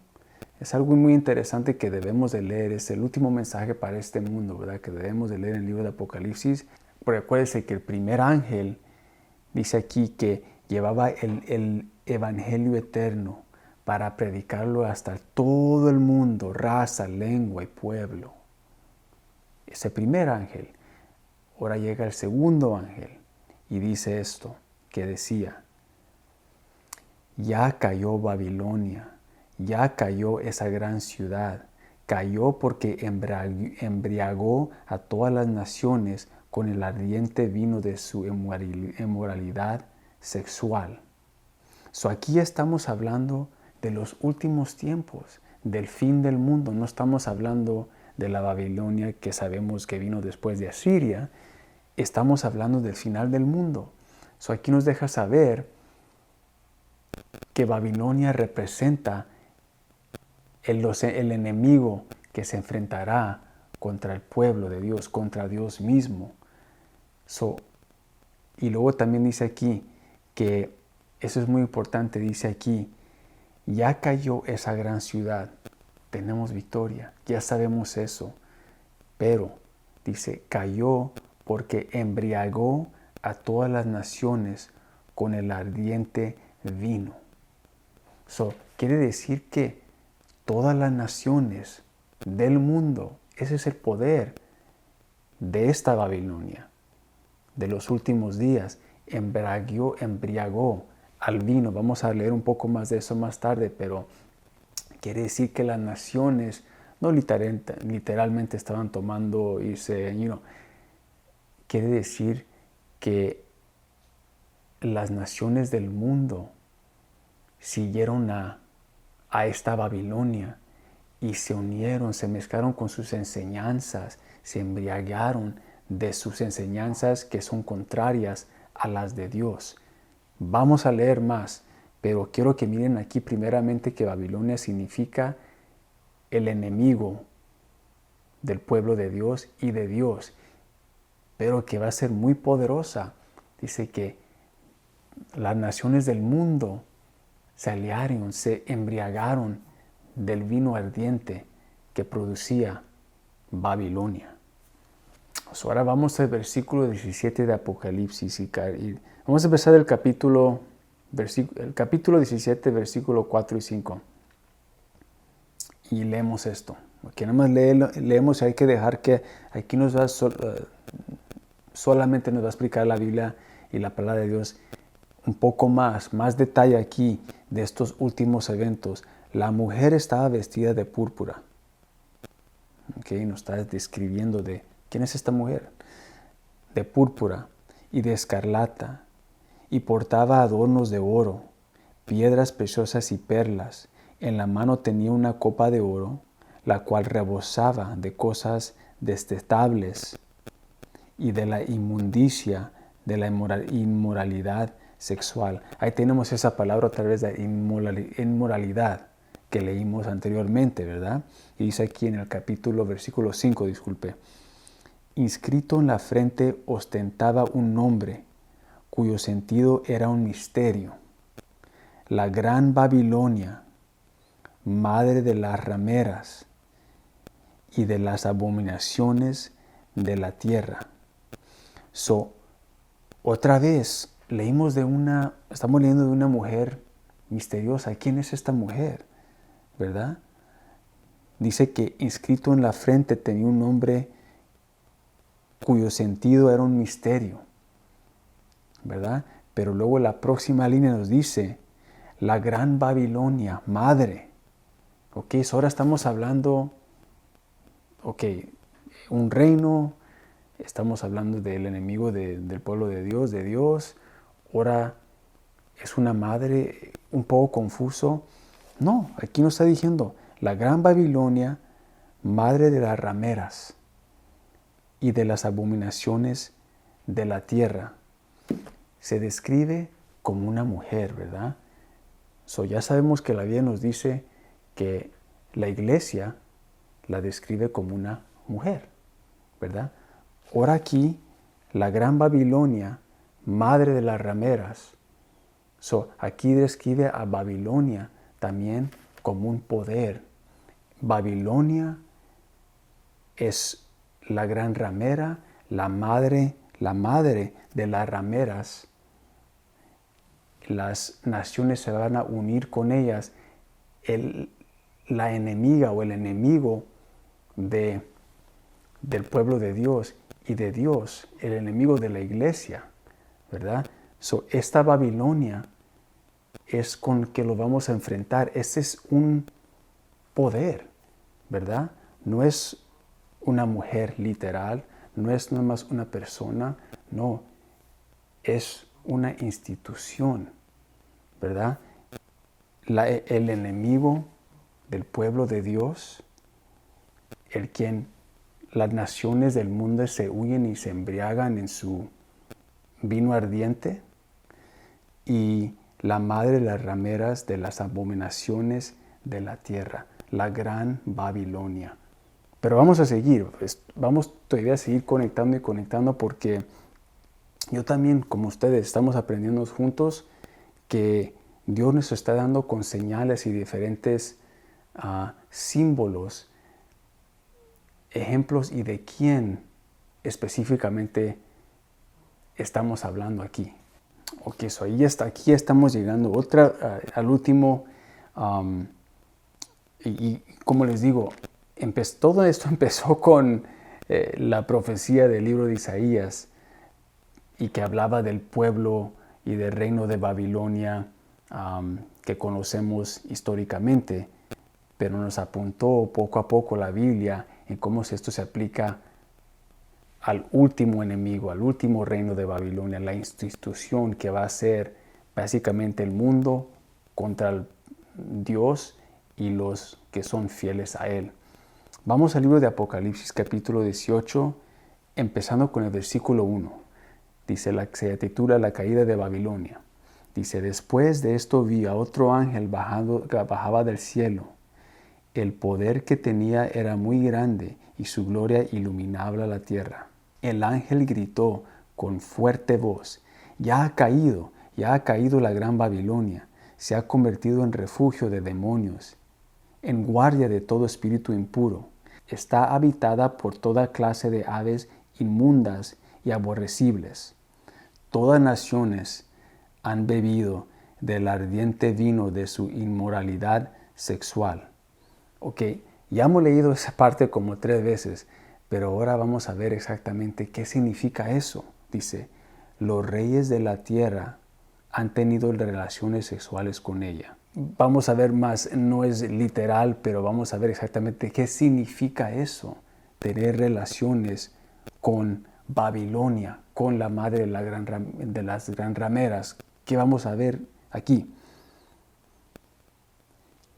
Es algo muy interesante que debemos de leer. Es el último mensaje para este mundo, ¿verdad? Que debemos de leer en el libro de Apocalipsis. Pero acuérdense que el primer ángel dice aquí que llevaba el evangelio eterno para predicarlo hasta todo el mundo, raza, lengua y pueblo. Ese primer ángel. Ahora llega el segundo ángel y dice esto, que decía: ya cayó Babilonia, ya cayó esa gran ciudad, cayó porque embriagó a todas las naciones con el ardiente vino de su inmoralidad sexual. Aquí estamos hablando de los últimos tiempos, del fin del mundo. No estamos hablando de la Babilonia que sabemos que vino después de Asiria. Estamos hablando del final del mundo. Aquí nos deja saber que Babilonia representa el enemigo que se enfrentará contra el pueblo de Dios, contra Dios mismo. Y luego también dice aquí que, eso es muy importante, dice aquí, ya cayó esa gran ciudad, tenemos victoria, ya sabemos eso, pero dice, cayó porque embriagó a todas las naciones con el ardiente vino. Quiere decir que todas las naciones del mundo, ese es el poder de esta Babilonia, de los últimos días, embriagó al vino. Vamos a leer un poco más de eso más tarde, pero quiere decir que las naciones no literalmente estaban tomando y quiere decir que las naciones del mundo siguieron a esta Babilonia y se unieron, se mezclaron con sus enseñanzas, se embriagaron de sus enseñanzas que son contrarias a las de Dios. Vamos a leer más, pero quiero que miren aquí primeramente que Babilonia significa el enemigo del pueblo de Dios y de Dios, pero que va a ser muy poderosa. Dice que las naciones del mundo se aliaron, se embriagaron del vino ardiente que producía Babilonia. Ahora vamos al versículo 17 de Apocalipsis y vamos a empezar el capítulo 17, versículo 4 y 5. Y leemos esto. Aquí nada más leemos y hay que dejar que aquí solamente nos va a explicar la Biblia y la palabra de Dios un poco más detalle aquí de estos últimos eventos. La mujer estaba vestida de púrpura. Nos está describiendo de quién es esta mujer. De púrpura y de escarlata, y portaba adornos de oro, piedras preciosas y perlas. En la mano tenía una copa de oro, la cual rebosaba de cosas detestables y de la inmundicia, de la inmoralidad sexual. Ahí tenemos esa palabra a través de inmoralidad que leímos anteriormente, ¿verdad? Y dice aquí en el versículo 5, inscrito en la frente ostentaba un nombre, cuyo sentido era un misterio. La gran Babilonia, madre de las rameras y de las abominaciones de la tierra. Otra vez, estamos leyendo de una mujer misteriosa. ¿Quién es esta mujer? ¿Verdad? Dice que inscrito en la frente tenía un nombre cuyo sentido era un misterio. ¿Verdad? Pero luego la próxima línea nos dice, la gran Babilonia, madre. Ahora estamos hablando, un reino, estamos hablando del enemigo del pueblo de Dios. Ahora es una madre, un poco confuso. No, aquí nos está diciendo, la gran Babilonia, madre de las rameras y de las abominaciones de la tierra. Se describe como una mujer, ¿verdad? Ya sabemos que la Biblia nos dice que la iglesia la describe como una mujer, ¿verdad? Ahora aquí, la gran Babilonia, madre de las rameras. Aquí describe a Babilonia también como un poder, Babilonia es la gran ramera, la madre de las rameras. Las naciones se van a unir con ellas. La enemiga o el enemigo del pueblo de Dios y de Dios, el enemigo de la iglesia, ¿verdad? Esta Babilonia es con que lo vamos a enfrentar. Este es un poder, ¿verdad? No es una mujer literal, no es nada más una persona, no, es una institución, ¿verdad? El enemigo del pueblo de Dios, el quien las naciones del mundo se huyen y se embriagan en su vino ardiente, y la madre de las rameras de las abominaciones de la tierra, la gran Babilonia. Pero vamos a seguir, vamos todavía a seguir conectando porque yo también, como ustedes, estamos aprendiendo juntos que Dios nos está dando con señales y diferentes símbolos, ejemplos y de quién específicamente estamos hablando aquí. Ok, aquí estamos llegando al último, y como les digo, todo esto empezó con la profecía del libro de Isaías, y que hablaba del pueblo y del reino de Babilonia que conocemos históricamente, pero nos apuntó poco a poco la Biblia en cómo esto se aplica al último enemigo, al último reino de Babilonia, la institución que va a ser básicamente el mundo contra el Dios y los que son fieles a Él. Vamos al libro de Apocalipsis capítulo 18, empezando con el versículo 1. Dice, se titula La caída de Babilonia. Dice, después de esto vi a otro ángel que bajaba del cielo. El poder que tenía era muy grande y su gloria iluminaba la tierra. El ángel gritó con fuerte voz, ya ha caído la gran Babilonia, se ha convertido en refugio de demonios, en guardia de todo espíritu impuro. Está habitada por toda clase de aves inmundas y aborrecibles. Todas naciones han bebido del ardiente vino de su inmoralidad sexual. Ok, ya hemos leído esa parte como 3 veces, pero ahora vamos a ver exactamente qué significa eso. Dice, los reyes de la tierra han tenido relaciones sexuales con ella. Vamos a ver más, no es literal, pero vamos a ver exactamente qué significa eso, tener relaciones con Babilonia, con la madre de las gran rameras. ¿Qué vamos a ver aquí?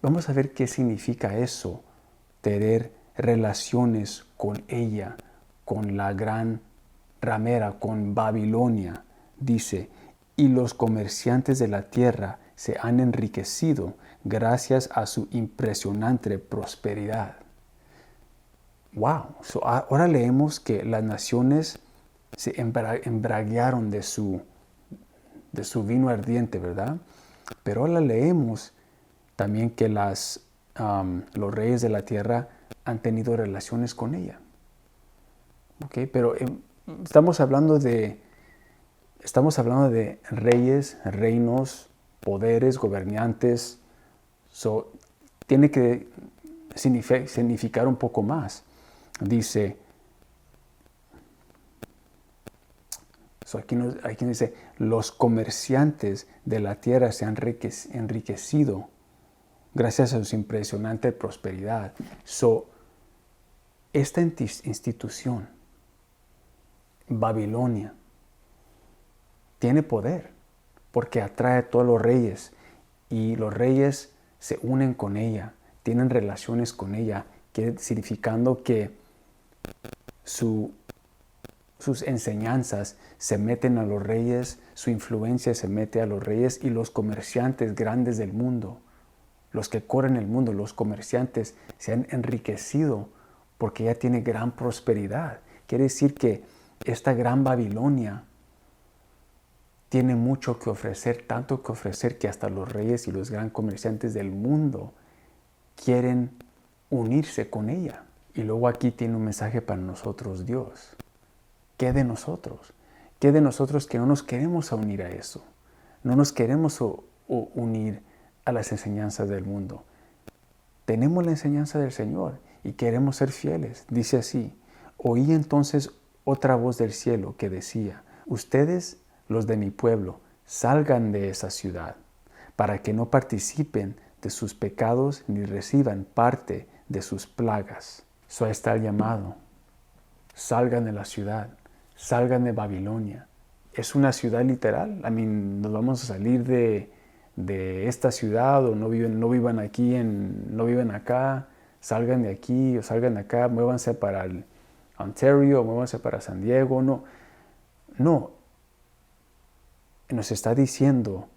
Vamos a ver qué significa eso, tener relaciones con ella, con la gran ramera, con Babilonia. Dice, y los comerciantes de la tierra se han enriquecido gracias a su impresionante prosperidad. Wow, ahora leemos que las naciones se embriagaron de su vino ardiente, ¿verdad? Pero ahora leemos también que los reyes de la tierra han tenido relaciones con ella. Okay, pero estamos hablando de reyes, reinos, poderes, gobernantes. Tiene que significar un poco más. Dice, aquí dice, los comerciantes de la tierra se han enriquecido gracias a su impresionante prosperidad. Esta institución, Babilonia, tiene poder porque atrae a todos los reyes y los reyes se unen con ella, tienen relaciones con ella, significando que sus enseñanzas se meten a los reyes, su influencia se mete a los reyes y los comerciantes grandes del mundo. Los que corren el mundo, los comerciantes, se han enriquecido porque ella tiene gran prosperidad. Quiere decir que esta gran Babilonia tiene mucho que ofrecer, tanto que ofrecer que hasta los reyes y los gran comerciantes del mundo quieren unirse con ella. Y luego aquí tiene un mensaje para nosotros Dios. ¿Qué de nosotros? ¿Qué de nosotros que no nos queremos unir a eso? No nos queremos unir a las enseñanzas del mundo. Tenemos la enseñanza del Señor y queremos ser fieles. Dice así: oí entonces otra voz del cielo que decía: ustedes, los de mi pueblo, salgan de esa ciudad, para que no participen de sus pecados ni reciban parte de sus plagas. Eso está el llamado. Salgan de la ciudad, salgan de Babilonia. Es una ciudad literal. Nos vamos a salir de esta ciudad, o no vivan aquí, no vivan acá. Salgan de aquí o salgan de acá, muévanse para el Ontario, muévanse para San Diego. No. Nos está diciendo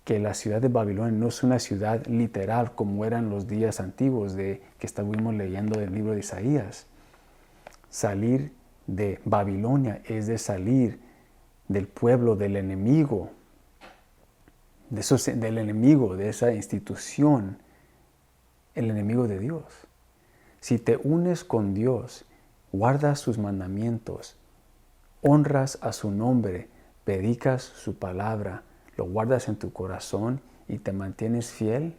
que la ciudad de Babilonia no es una ciudad literal como eran los días antiguos que estuvimos leyendo del libro de Isaías. Salir de Babilonia es de salir del pueblo del enemigo, del enemigo, de esa institución, el enemigo de Dios. Si te unes con Dios, guardas sus mandamientos, honras a su nombre, predicas su palabra, lo guardas en tu corazón y te mantienes fiel,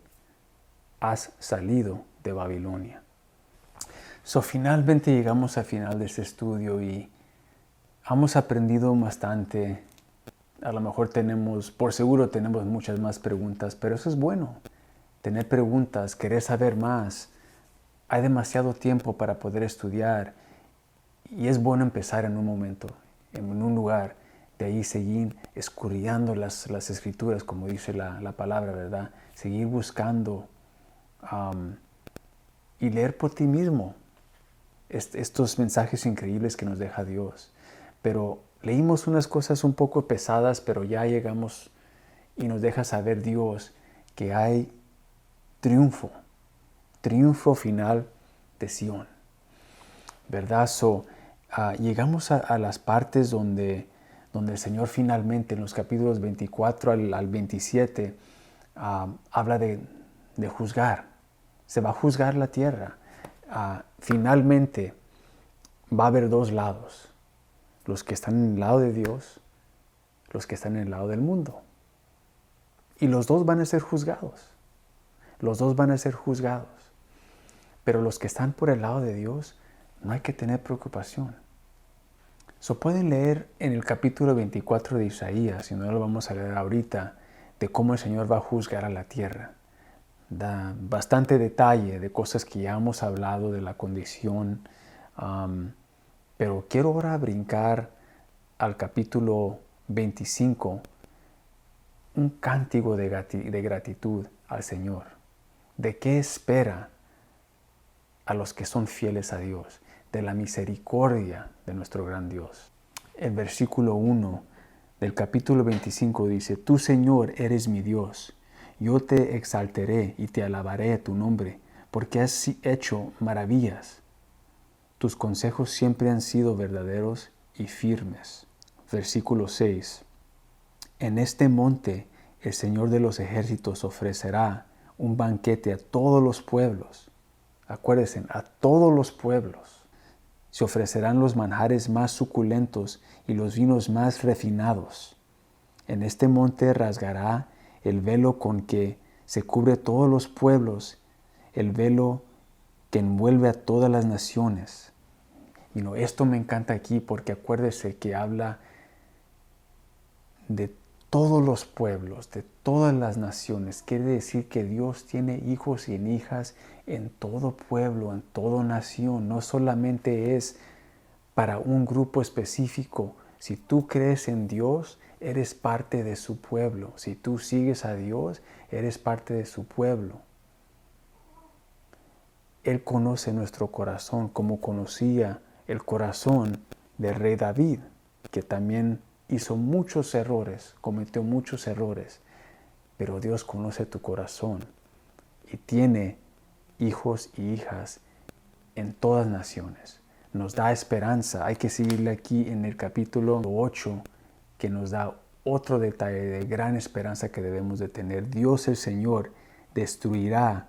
has salido de Babilonia. Finalmente llegamos al final de este estudio y hemos aprendido bastante. A lo mejor por seguro tenemos muchas más preguntas, pero eso es bueno. Tener preguntas, querer saber más. Hay demasiado tiempo para poder estudiar y es bueno empezar en un momento, en un lugar. De ahí seguir escudriñando las escrituras, como dice la palabra, ¿verdad? Seguir buscando y leer por ti mismo estos mensajes increíbles que nos deja Dios. Pero leímos unas cosas un poco pesadas, pero ya llegamos y nos deja saber Dios que hay triunfo final de Sión, ¿verdad? Llegamos a las partes donde el Señor finalmente, en los capítulos 24 al 27, habla de juzgar. Se va a juzgar la tierra. Finalmente va a haber dos lados: los que están en el lado de Dios, los que están en el lado del mundo. Y los dos van a ser juzgados. Los dos van a ser juzgados. Pero los que están por el lado de Dios, no hay que tener preocupación. Pueden leer en el capítulo 24 de Isaías, y no lo vamos a leer ahorita, de cómo el Señor va a juzgar a la tierra. Da bastante detalle de cosas que ya hemos hablado de la condición, pero quiero ahora brincar al capítulo 25, un cántico de gratitud al Señor. ¿De qué espera a los que son fieles a Dios? De la misericordia de nuestro gran Dios. El versículo 1 del capítulo 25 dice: Tú, Señor, eres mi Dios. Yo te exaltaré y te alabaré tu nombre, porque has hecho maravillas. Tus consejos siempre han sido verdaderos y firmes. Versículo 6. En este monte el Señor de los ejércitos ofrecerá un banquete a todos los pueblos. Acuérdense, a todos los pueblos. Se ofrecerán los manjares más suculentos y los vinos más refinados. En este monte rasgará el velo con que se cubre todos los pueblos, el velo que envuelve a todas las naciones. Esto me encanta aquí porque acuérdese que habla de todos los pueblos, de todas las naciones. Quiere decir que Dios tiene hijos y hijas en todo pueblo, en toda nación. No solamente es para un grupo específico. Si tú crees en Dios, eres parte de su pueblo. Si tú sigues a Dios, eres parte de su pueblo. Él conoce nuestro corazón como conocía el corazón del rey David, que también hizo muchos errores, cometió muchos errores, pero Dios conoce tu corazón y tiene hijos y hijas en todas naciones. Nos da esperanza. Hay que seguirle aquí en el capítulo 8, que nos da otro detalle de gran esperanza que debemos de tener. Dios el Señor destruirá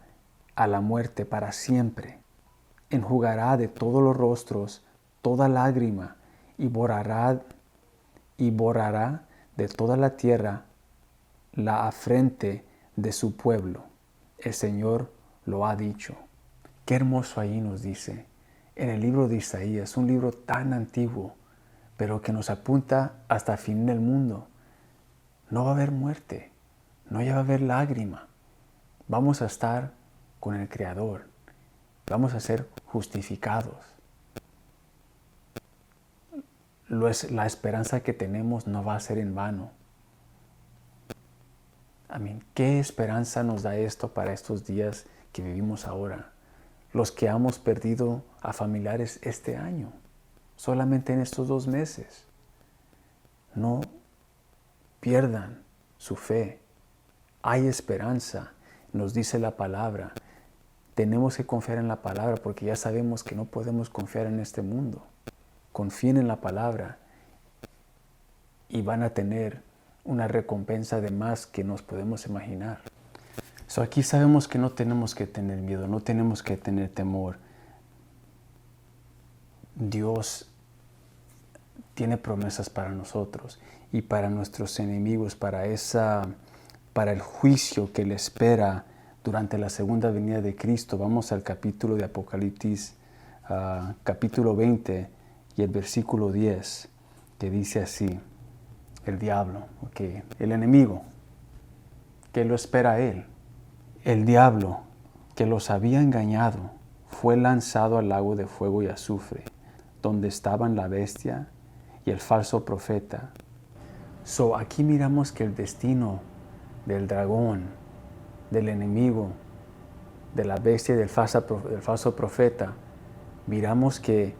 a la muerte para siempre. Enjugará de todos los rostros toda lágrima y borrará de toda la tierra la afrente de su pueblo. El Señor lo ha dicho. Qué hermoso ahí nos dice. En el libro de Isaías, un libro tan antiguo, pero que nos apunta hasta el fin del mundo. No va a haber muerte, no va a haber lágrima. Vamos a estar con el Creador. Vamos a ser justificados. La esperanza que tenemos no va a ser en vano. Amén. ¿Qué esperanza nos da esto para estos días que vivimos ahora? Los que hemos perdido a familiares este año, solamente en estos 2 meses. No pierdan su fe. Hay esperanza, nos dice la palabra. Tenemos que confiar en la palabra porque ya sabemos que no podemos confiar en este mundo. Confíen en la palabra y van a tener una recompensa de más que nos podemos imaginar. Aquí sabemos que no tenemos que tener miedo, no tenemos que tener temor. Dios tiene promesas para nosotros y para nuestros enemigos, para el juicio que le espera durante la segunda venida de Cristo. Vamos al capítulo de Apocalipsis, capítulo 20 y el versículo 10, que dice así: el diablo, el enemigo, ¿qué lo espera a él? El diablo que los había engañado fue lanzado al lago de fuego y azufre, donde estaban la bestia y el falso profeta. Aquí miramos que el destino del dragón, del enemigo, de la bestia y del falso profeta, miramos que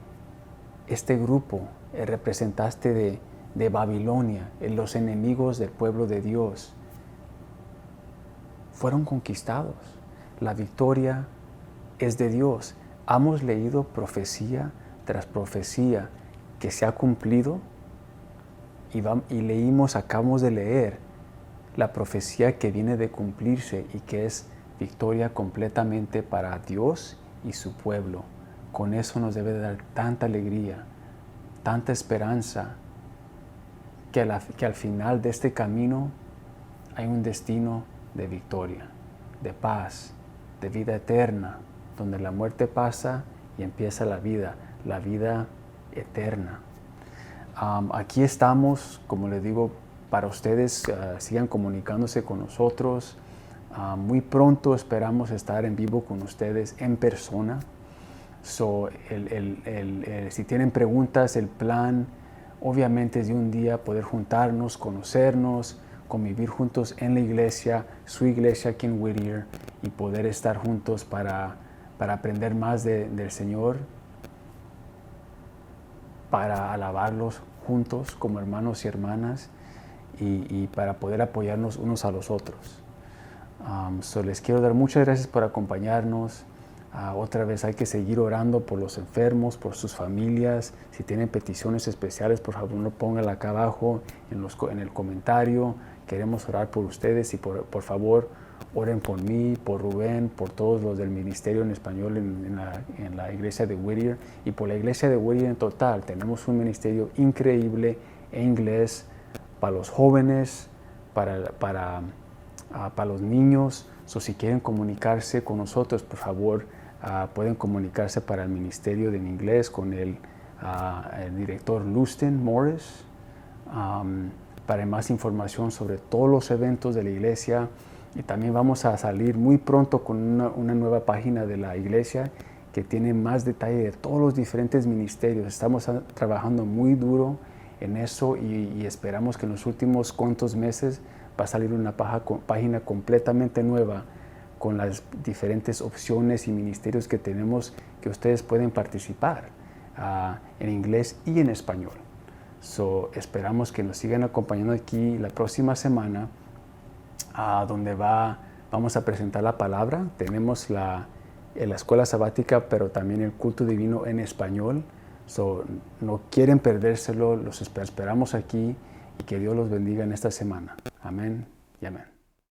este grupo, el representante de Babilonia, los enemigos del pueblo de Dios, fueron conquistados. La victoria es de Dios. Hemos leído profecía tras profecía que se ha cumplido y acabamos de leer la profecía que viene de cumplirse y que es victoria completamente para Dios y su pueblo. Con eso nos debe dar tanta alegría, tanta esperanza, que al final de este camino hay un destino de victoria, de paz, de vida eterna, donde la muerte pasa y empieza la vida eterna. Aquí estamos, como les digo, para ustedes. Sigan comunicándose con nosotros. Muy pronto esperamos estar en vivo con ustedes en persona. Si tienen preguntas, el plan obviamente es de un día poder juntarnos, conocernos, convivir juntos en la iglesia, su iglesia aquí en Whittier, y poder estar juntos para aprender más del Señor, para alabarlos juntos como hermanos y hermanas, y para poder apoyarnos unos a los otros. Les quiero dar muchas gracias por acompañarnos. Otra vez hay que seguir orando por los enfermos, por sus familias. Si tienen peticiones especiales, por favor, pónganla acá abajo en el comentario. Queremos orar por ustedes y por favor, oren por mí, por Rubén, por todos los del ministerio en español en la iglesia de Whittier y por la iglesia de Whittier en total. Tenemos un ministerio increíble en inglés para los jóvenes, para los niños. Si quieren comunicarse con nosotros, por favor, pueden comunicarse para el ministerio en inglés con el director Lustin Morris. Para más información sobre todos los eventos de la iglesia, y también vamos a salir muy pronto con una nueva página de la iglesia que tiene más detalle de todos los diferentes ministerios. Estamos trabajando muy duro en eso y esperamos que en los últimos cuantos meses va a salir una página completamente nueva con las diferentes opciones y ministerios que tenemos, que ustedes pueden participar en inglés y en español. Esperamos que nos sigan acompañando aquí la próxima semana, donde vamos a presentar la palabra. Tenemos la escuela sabática, pero también el culto divino en español. No quieren perdérselo, los esperamos aquí, y que Dios los bendiga en esta semana. Amén y amén.